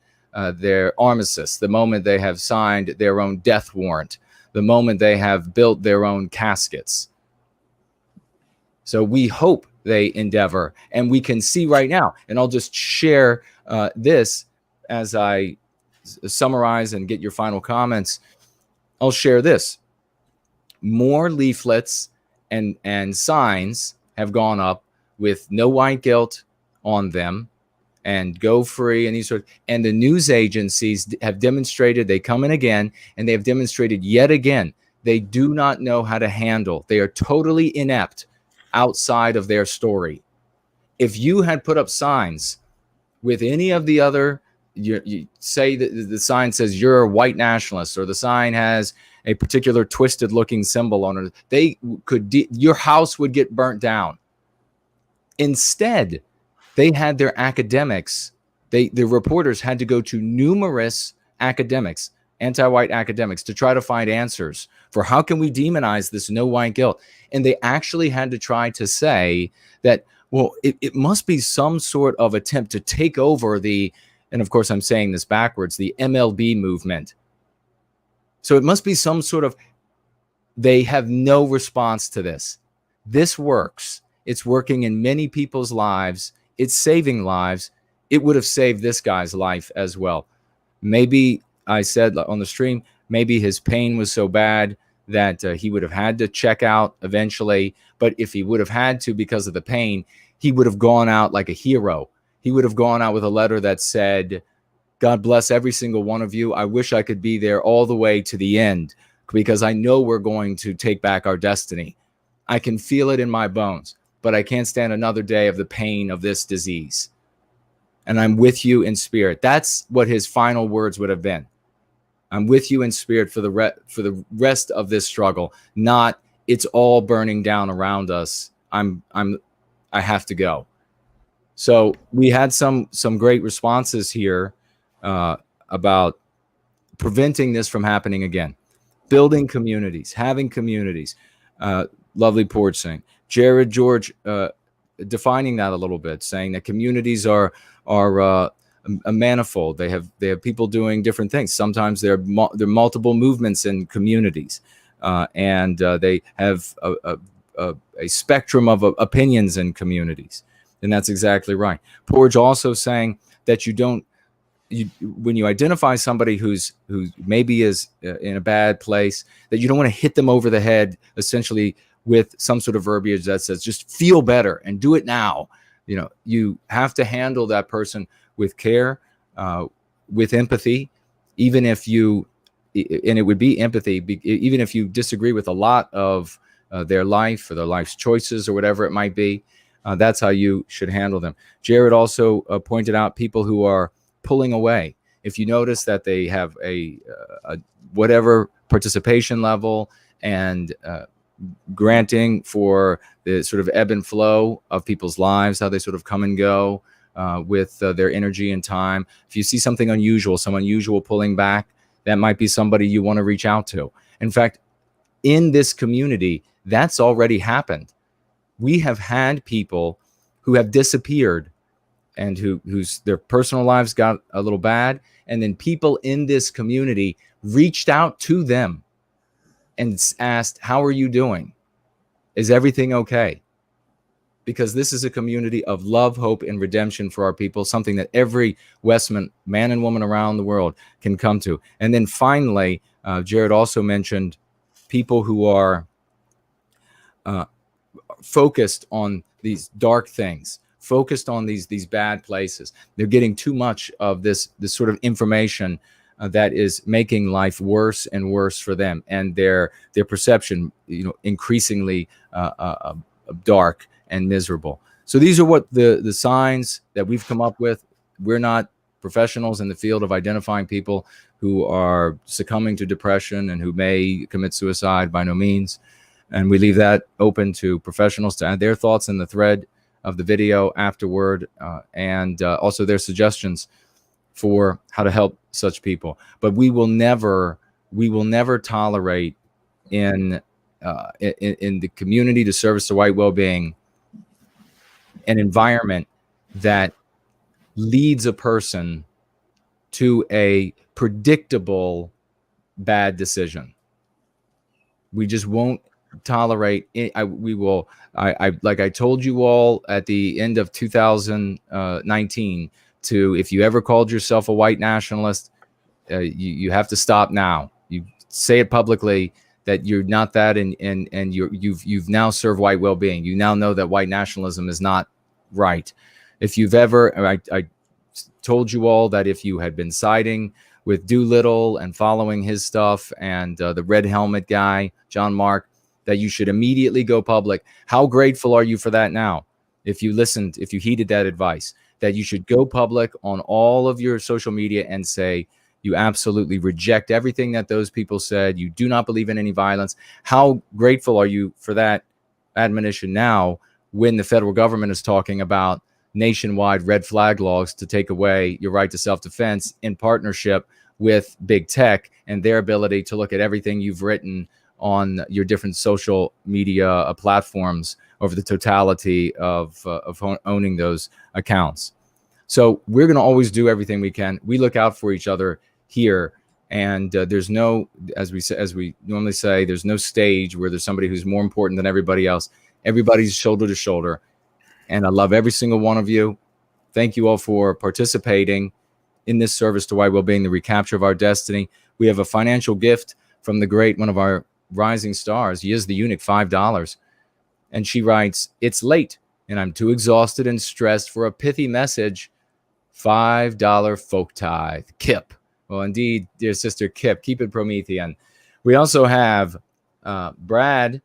their armistice, the moment they have signed their own death warrant, the moment they have built their own caskets. So we hope they endeavor, and we can see right now, and I'll just share this as I summarize and get your final comments. I'll share this. More leaflets and signs have gone up with no white guilt on them and go free and these sort of, and the news agencies have demonstrated, they come in again and they have demonstrated yet again, they do not know how to handle. They are totally inept outside of their story. If you had put up signs with any of the other, you say that the sign says you're a white nationalist, or the sign has a particular twisted looking symbol on it, your house would get burnt down. Instead, they had their academics, the reporters had to go to numerous academics, anti-white academics, to try to find answers for how can we demonize this no white guilt. And they actually had to try to say that, well, it must be some sort of attempt to take over and of course I'm saying this backwards, the MLB movement. So it must be some sort of, they have no response to this. This works. It's working in many people's lives. It's saving lives. It would have saved this guy's life as well. Maybe I said on the stream, maybe his pain was so bad that he would have had to check out eventually. But if he would have had to because of the pain, he would have gone out like a hero. He would have gone out with a letter that said, God bless every single one of you. I wish I could be there all the way to the end, because I know we're going to take back our destiny. I can feel it in my bones, but I can't stand another day of the pain of this disease. And I'm with you in spirit. That's what his final words would have been. I'm with you in spirit for the rest of this struggle. Not, it's all burning down around us. I have to go. So we had some great responses here about preventing this from happening again. Building communities, having communities. Lovely Porridge saying. Jared George defining that a little bit, saying that communities are a manifold. They have people doing different things. Sometimes there are multiple movements in communities, and they have a spectrum of opinions in communities. And that's exactly right. Porridge also saying that when you identify somebody who maybe is in a bad place, that you don't want to hit them over the head, essentially, with some sort of verbiage that says, just feel better and do it now. You have to handle that person with care, with empathy, even if and it would be empathy, even if you disagree with a lot of their life or their life's choices or whatever it might be. That's how you should handle them. Jared also pointed out people who are pulling away. If you notice that they have a whatever participation level and granting for the sort of ebb and flow of people's lives, how they sort of come and go with their energy and time. If you see something unusual, some unusual pulling back, that might be somebody you want to reach out to. In fact, in this community, that's already happened. We have had people who have disappeared and whose their personal lives got a little bad, and then people in this community reached out to them and asked, how are you doing? Is everything okay? Because this is a community of love, hope, and redemption for our people, something that every Westman, man and woman around the world, can come to. And then finally, Jared also mentioned people who are focused on these dark things, focused on these bad places. They're getting too much of this sort of information that is making life worse and worse for them, and their perception, increasingly dark and miserable. So these are what the signs that we've come up with. We're not professionals in the field of identifying people who are succumbing to depression and who may commit suicide, by no means. And we leave that open to professionals to add their thoughts in the thread of the video afterward, and also their suggestions for how to help such people. But we will never tolerate in the community to service to white well-being an environment that leads a person to a predictable bad decision. We just won't tolerate it. Like I told you all at the end of 2019, if you ever called yourself a white nationalist, you have to stop now. You say it publicly that you're not that, and you've now served white well-being. You now know that white nationalism is not right. If you've ever, I told you all that if you had been siding with Doolittle and following his stuff and the red helmet guy, John Mark, that you should immediately go public. How grateful are you for that now? If you listened, if you heeded that advice, that you should go public on all of your social media and say, you absolutely reject everything that those people said. You do not believe in any violence. How grateful are you for that admonition now, when the federal government is talking about nationwide red flag laws to take away your right to self-defense in partnership with big tech and their ability to look at everything you've written on your different social media platforms over the totality of owning those accounts. So we're going to always do everything we can. We look out for each other here, and there's no, as we normally say, there's no stage where there's somebody who's more important than everybody else. Everybody's shoulder to shoulder, and I love every single one of you. Thank you all for participating in this service to white well-being, the recapture of our destiny. We have a financial gift from the great, one of our rising stars. He is the eunuch, $5. And she writes, it's late and I'm too exhausted and stressed for a pithy message. $5 folk tithe. Kip. Well, indeed, dear sister Kip, keep it Promethean. We also have Brad,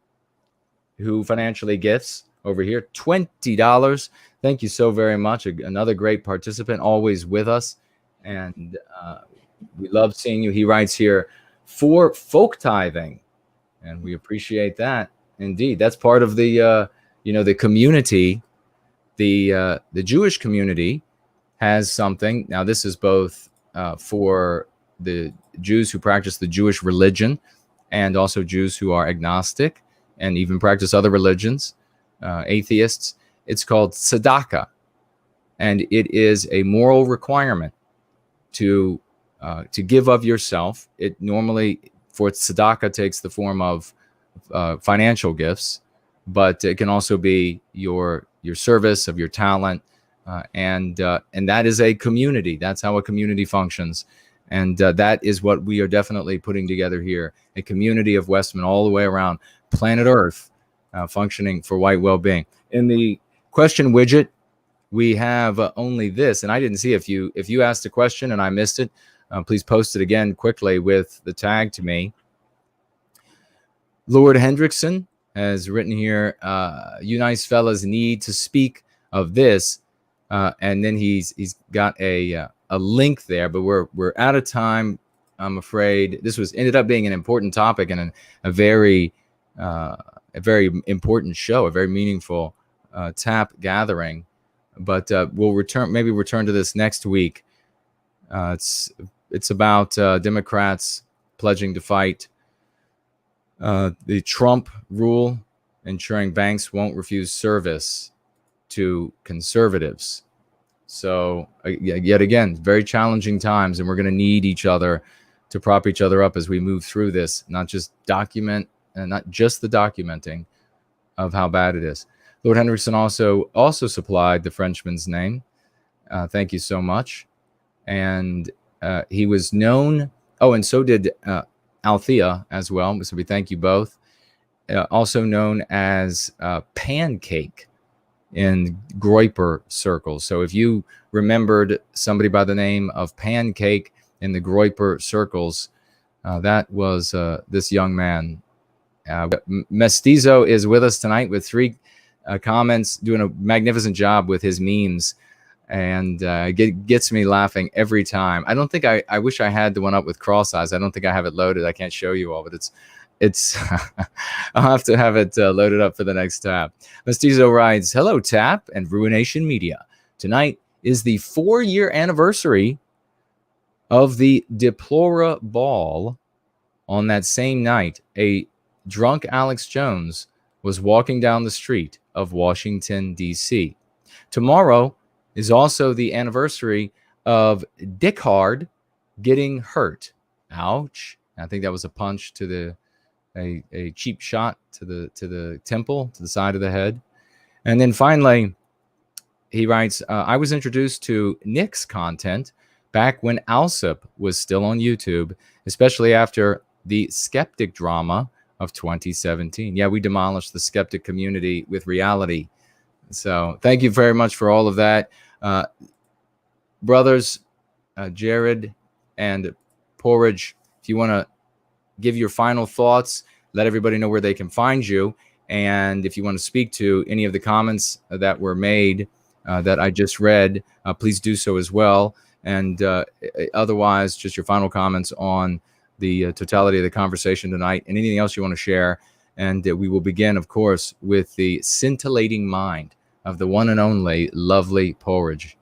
who financially gifts over here, $20. Thank you so very much. Another great participant, always with us. And we love seeing you. He writes here, for folk tithing. And we appreciate that. Indeed, that's part of the the community. The Jewish community has something. Now, this is both for the Jews who practice the Jewish religion and also Jews who are agnostic and even practice other religions, atheists. It's called tzedakah, and it is a moral requirement to give of yourself. It normally, for tzedakah, takes the form of financial gifts, but it can also be your service, of your talent, and that is a community. That's how a community functions, and that is what we are definitely putting together here: a community of Westmen all the way around planet Earth, functioning for white well-being. In the question widget, we have only this, and I didn't see if you asked a question and I missed it. Please post it again quickly with the tag to me. Lord Hendrickson has written here, you nice fellas need to speak of this. And then he's got a link there, but we're out of time. I'm afraid this ended up being an important topic and a very important show, a very meaningful TAP gathering. But we'll return to this next week. It's about Democrats pledging to fight the Trump rule ensuring banks won't refuse service to conservatives. So yet again, very challenging times, and we're going to need each other to prop each other up as we move through this, not just the documenting of how bad it is. Lord Henderson also supplied the Frenchman's name. Thank you so much. And he was known, and so did Althea as well. So we thank you both. Also known as Pancake in Groyper circles. So if you remembered somebody by the name of Pancake in the Groyper circles, that was this young man. Mestizo is with us tonight with 3 comments, doing a magnificent job with his memes, and gets me laughing every time. I don't think I wish I had the one up with cross eyes. I don't think I have it loaded. I can't show you all, but it's I'll have to have it loaded up for the next tab. Mestizo writes, "Hello, Tap and Ruination Media. Tonight is the 4-year anniversary of the Deplora Ball. On that same night, a drunk Alex Jones was walking down the street of Washington, D.C. Tomorrow is also the anniversary of Dickhard getting hurt." Ouch. I think that was a punch to a cheap shot to the temple, to the side of the head. And then finally, he writes, "I was introduced to Nick's content back when Alsip was still on YouTube, especially after the skeptic drama of 2017. Yeah, we demolished the skeptic community with reality. So thank you very much for all of that. Brothers, Jared and Porridge, if you want to give your final thoughts, let everybody know where they can find you. And if you want to speak to any of the comments that were made that I just read, please do so as well. And otherwise, just your final comments on the totality of the conversation tonight and anything else you want to share. And we will begin, of course, with the scintillating mind of the one and only lovely Porridge.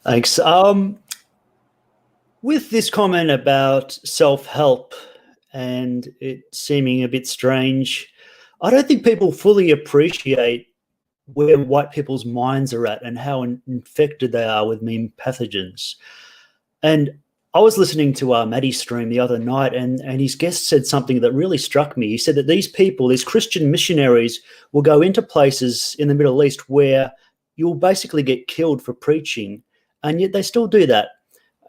Thanks. With this comment about self-help and it seeming a bit strange, I don't think people fully appreciate where white people's minds are at and how infected they are with meme pathogens. And I was listening to Maddie's stream the other night, and his guest said something that really struck me. He said that these people, these Christian missionaries, will go into places in the Middle East where you'll basically get killed for preaching, and yet they still do that.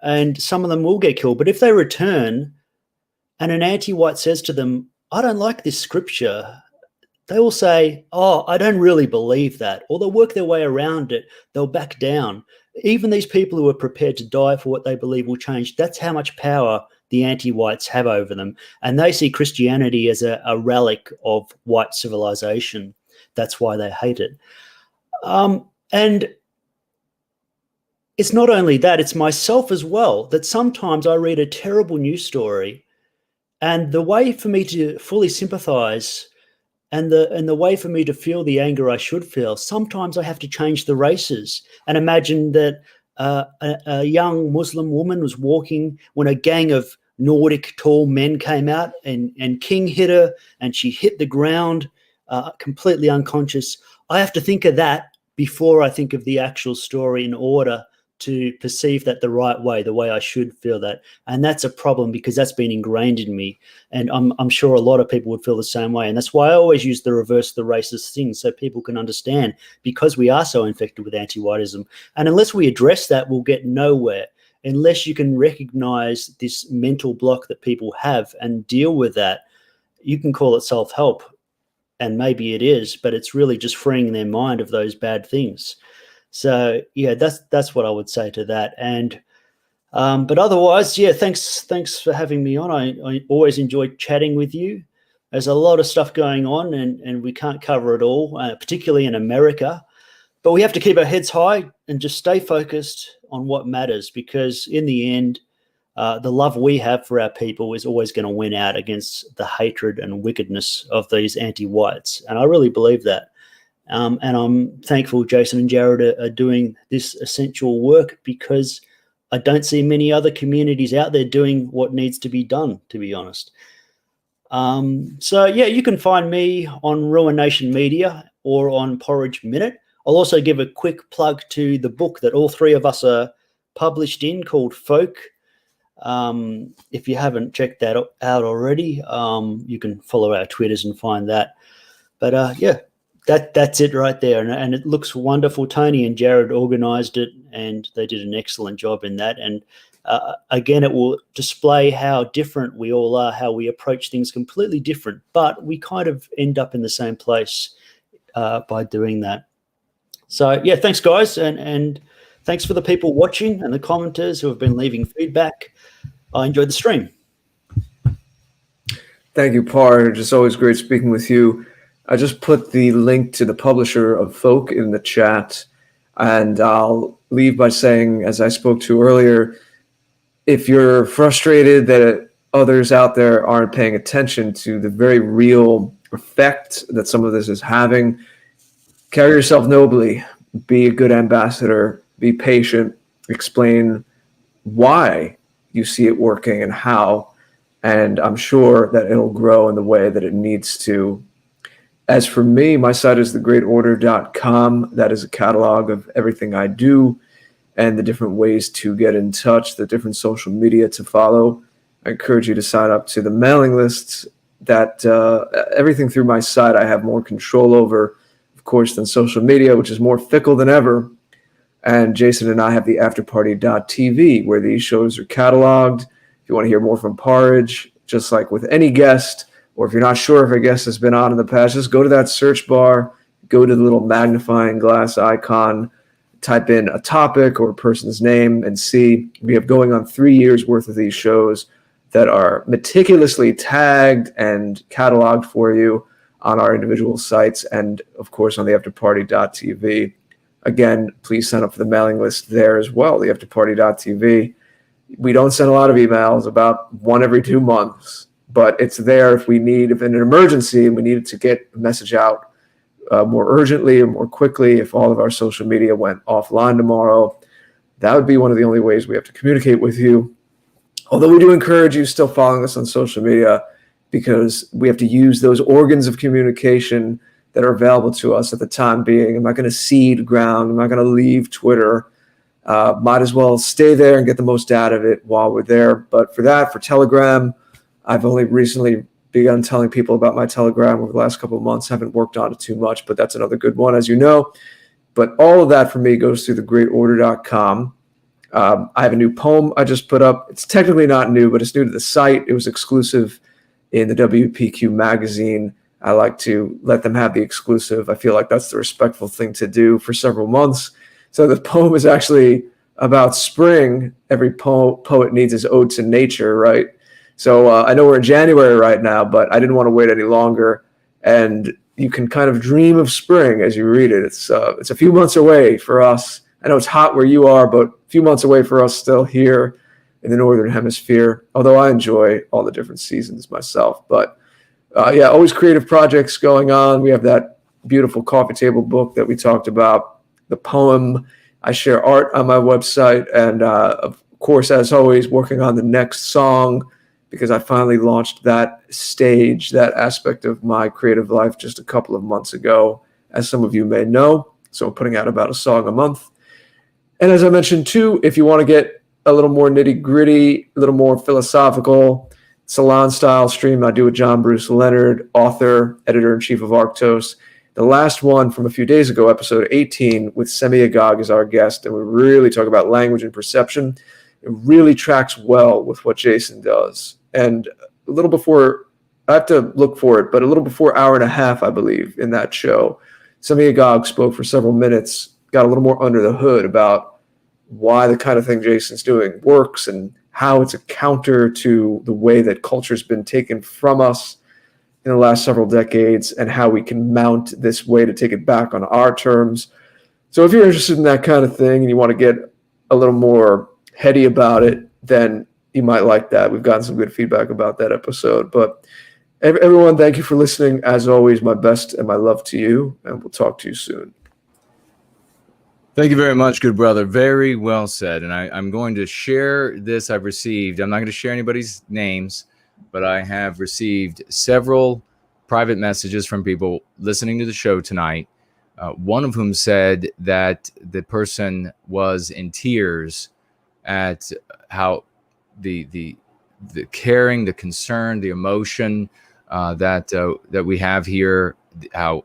And some of them will get killed. But if they return and an anti-white says to them, "I don't like this scripture," they will say, "Oh, I don't really believe that." Or they'll work their way around it. They'll back down. Even these people who are prepared to die for what they believe will change. That's how much power the anti-whites have over them. And they see Christianity as a relic of white civilization. That's why they hate it. And it's not only that, it's myself as well, that sometimes I read a terrible news story, and the way for me to fully sympathize and the way for me to feel the anger I should feel, sometimes I have to change the races and imagine that a young Muslim woman was walking when a gang of Nordic tall men came out and King hit her and she hit the ground completely unconscious. I have to think of that before I think of the actual story in order to perceive that the right way, the way I should feel that. And that's a problem because that's been ingrained in me. And I'm sure a lot of people would feel the same way. And that's why I always use the reverse the racist thing so people can understand, because we are so infected with anti-whiteism. And unless we address that, we'll get nowhere. Unless you can recognize this mental block that people have and deal with that, you can call it self-help. And maybe it is, but it's really just freeing their mind of those bad things. So yeah, that's what I would say to that. And but otherwise, yeah, thanks for having me on. I always enjoy chatting with you. There's a lot of stuff going on, and we can't cover it all, particularly in America. But we have to keep our heads high and just stay focused on what matters, because in the end, the love we have for our people is always going to win out against the hatred and wickedness of these anti-whites. And I really believe that. And I'm thankful Jason and Jared are doing this essential work, because I don't see many other communities out there doing what needs to be done, to be honest. So yeah, you can find me on Ruination Media or on Porridge Minute. I'll also give a quick plug to the book that all three of us are published in, called Folk. If you haven't checked that out already, you can follow our Twitters and find that. But yeah, that's it right there, and it looks wonderful. Tony and Jared organised it, and they did an excellent job in that. And again, it will display how different we all are, how we approach things completely different, but we kind of end up in the same place by doing that. So yeah, thanks guys, and thanks for the people watching and the commenters who have been leaving feedback. I enjoyed the stream. Thank you, Porridge. It's always great speaking with you. I just put the link to the publisher of Folk in the chat, and I'll leave by saying, as I spoke to earlier, if you're frustrated that others out there aren't paying attention to the very real effect that some of this is having, carry yourself nobly, be a good ambassador, be patient, explain why you see it working and how, and I'm sure that it'll grow in the way that it needs to. As for me, my site is thegreatorder.com. That is a catalog of everything I do and the different ways to get in touch, the different social media to follow. I encourage you to sign up to the mailing lists. That everything through my site I have more control over, of course, than social media, which is more fickle than ever. And Jason and I have the afterparty.tv, where these shows are cataloged. If you want to hear more from Porridge, just like with any guest, or if you're not sure if a guest has been on in the past, just go to that search bar, go to the little magnifying glass icon, type in a topic or a person's name, and see. We have going on 3 years worth of these shows that are meticulously tagged and cataloged for you on our individual sites, and of course on the afterparty.tv. Again, please sign up for the mailing list there as well, the afterparty.tv. We don't send a lot of emails, about one every 2 months, but it's there if we need, if in an emergency and we needed to get a message out more urgently or more quickly. If all of our social media went offline tomorrow, that would be one of the only ways we have to communicate with you. Although we do encourage you still following us on social media, because we have to use those organs of communication that are available to us at the time being. I'm not going to cede ground. I'm not going to leave Twitter. Might as well stay there and get the most out of it while we're there. But for that, for Telegram, I've only recently begun telling people about my Telegram over the last couple of months. Haven't worked on it too much, but that's another good one, as you know. But all of that for me goes through thegreatorder.com. I have a new poem I just put up. It's technically not new, but it's new to the site. It was exclusive in the WPQ magazine. I like to let them have the exclusive. I feel like that's the respectful thing to do for several months. So the poem is actually about spring. Every poet needs his ode to nature, right? So I know we're in January right now, but I didn't want to wait any longer. And you can kind of dream of spring as you read it. It's a few months away for us. I know it's hot where you are, but a few months away for us still here in the Northern Hemisphere, although I enjoy all the different seasons myself. But yeah, always creative projects going on. We have that beautiful coffee table book that we talked about, the poem. I share art on my website. And of course, as always, working on the next song, because I finally launched that stage, that aspect of my creative life just a couple of months ago, as some of you may know. So I'm putting out about a song a month. And as I mentioned too, if you want to get a little more nitty gritty, a little more philosophical, salon style stream I do with John Bruce Leonard, author, editor-in-chief of Arctos. The last one from a few days ago, episode 18, with Semi Agag as our guest, and we really talk about language and perception. It really tracks well with what Jason does. And a little before, I have to look for it, but a little before hour and a half, I believe, in that show, Semi Agag spoke for several minutes, got a little more under the hood about why the kind of thing Jason's doing works and how it's a counter to the way that culture's been taken from us in the last several decades, and how we can mount this way to take it back on our terms. So if you're interested in that kind of thing and you want to get a little more heady about it, then you might like that. We've gotten some good feedback about that episode. But everyone, thank you for listening. As always, my best and my love to you, and we'll talk to you soon. Thank you very much, good brother. Very well said. And I'm going to share this I've received. I'm not going to share anybody's names, but I have received several private messages from people listening to the show tonight. One of whom said that the person was in tears at how the caring, the concern, the emotion that we have here, how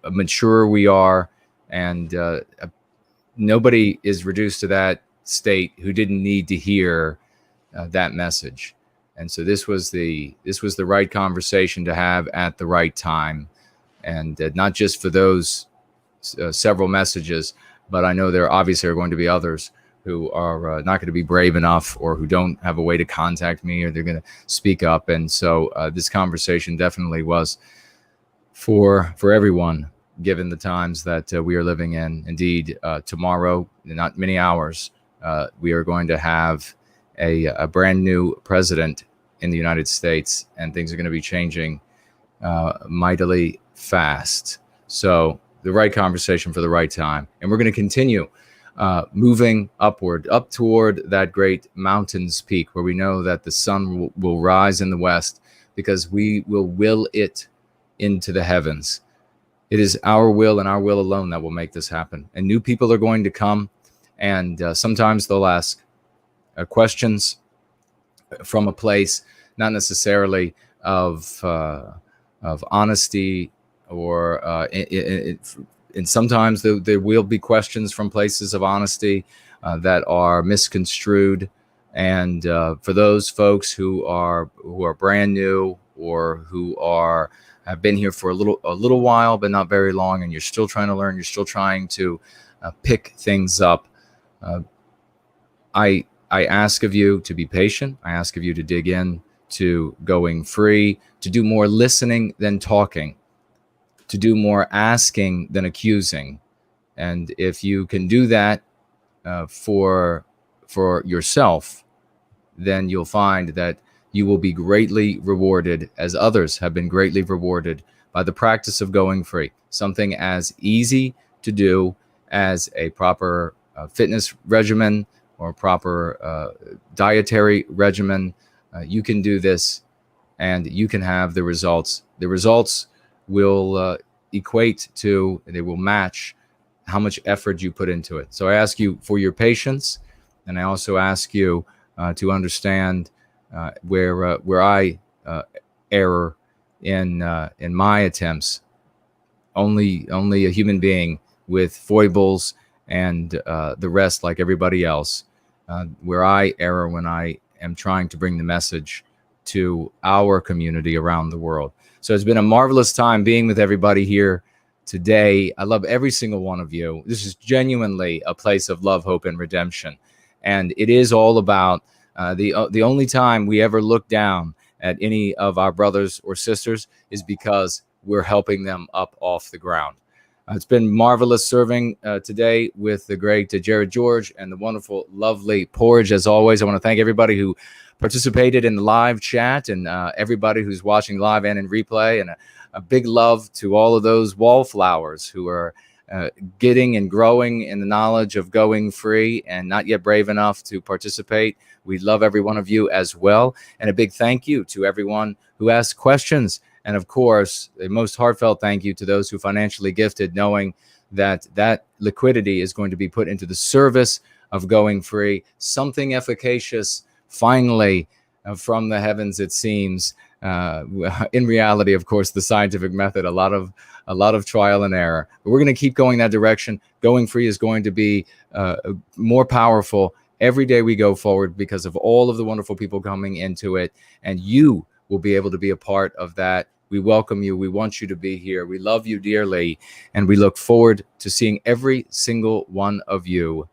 mature we are, and nobody is reduced to that state who didn't need to hear that message. And so this was the right conversation to have at the right time, and not just for those several messages, but I know there obviously are going to be others who are not going to be brave enough, or who don't have a way to contact me, or they're going to speak up. And so this conversation definitely was for everyone, given the times that we are living in. Indeed, tomorrow, in not many hours, we are going to have a brand new president in the United States, and things are going to be changing mightily fast. So the right conversation for the right time. And we're going to continue moving upward, up toward that great mountain's peak, where we know that the sun will rise in the west, because we will it into the heavens. It is our will and our will alone that will make this happen. And new people are going to come, and sometimes they'll ask questions from a place not necessarily of honesty, or and sometimes there will be questions from places of honesty that are misconstrued. And for those folks who are brand new, or who have been here for a little while but not very long, and you're still trying to learn, you're still trying to pick things up, I ask of you to be patient. I ask of you to dig in to going free, to do more listening than talking, to do more asking than accusing. And if you can do that for yourself, then you'll find that you will be greatly rewarded, as others have been greatly rewarded, by the practice of going free. Something as easy to do as a proper fitness regimen, or proper dietary regimen. You can do this, and you can have the results. The results will equate to, they will match how much effort you put into it. So I ask you for your patience, and I also ask you to understand where I err in my attempts. Only a human being with foibles and the rest, like everybody else. Where I err when I am trying to bring the message to our community around the world. So it's been a marvelous time being with everybody here today. I love every single one of you. This is genuinely a place of love, hope, and redemption. And it is all about the only time we ever look down at any of our brothers or sisters is because we're helping them up off the ground. It's been marvelous serving today with the great Jared George and the wonderful, lovely Porridge. As always, I want to thank everybody who participated in the live chat, and everybody who's watching live and in replay. And a big love to all of those wallflowers who are getting and growing in the knowledge of going free and not yet brave enough to participate. We love every one of you as well. And a big thank you to everyone who asked questions. And of course, a most heartfelt thank you to those who financially gifted, knowing that that liquidity is going to be put into the service of going free. Something efficacious, finally, from the heavens, it seems. In reality, of course, the scientific method, a lot of trial and error. But we're going to keep going that direction. Going free is going to be more powerful every day we go forward, because of all of the wonderful people coming into it. And you will be able to be a part of that. We welcome you. We want you to be here. We love you dearly. And we look forward to seeing every single one of you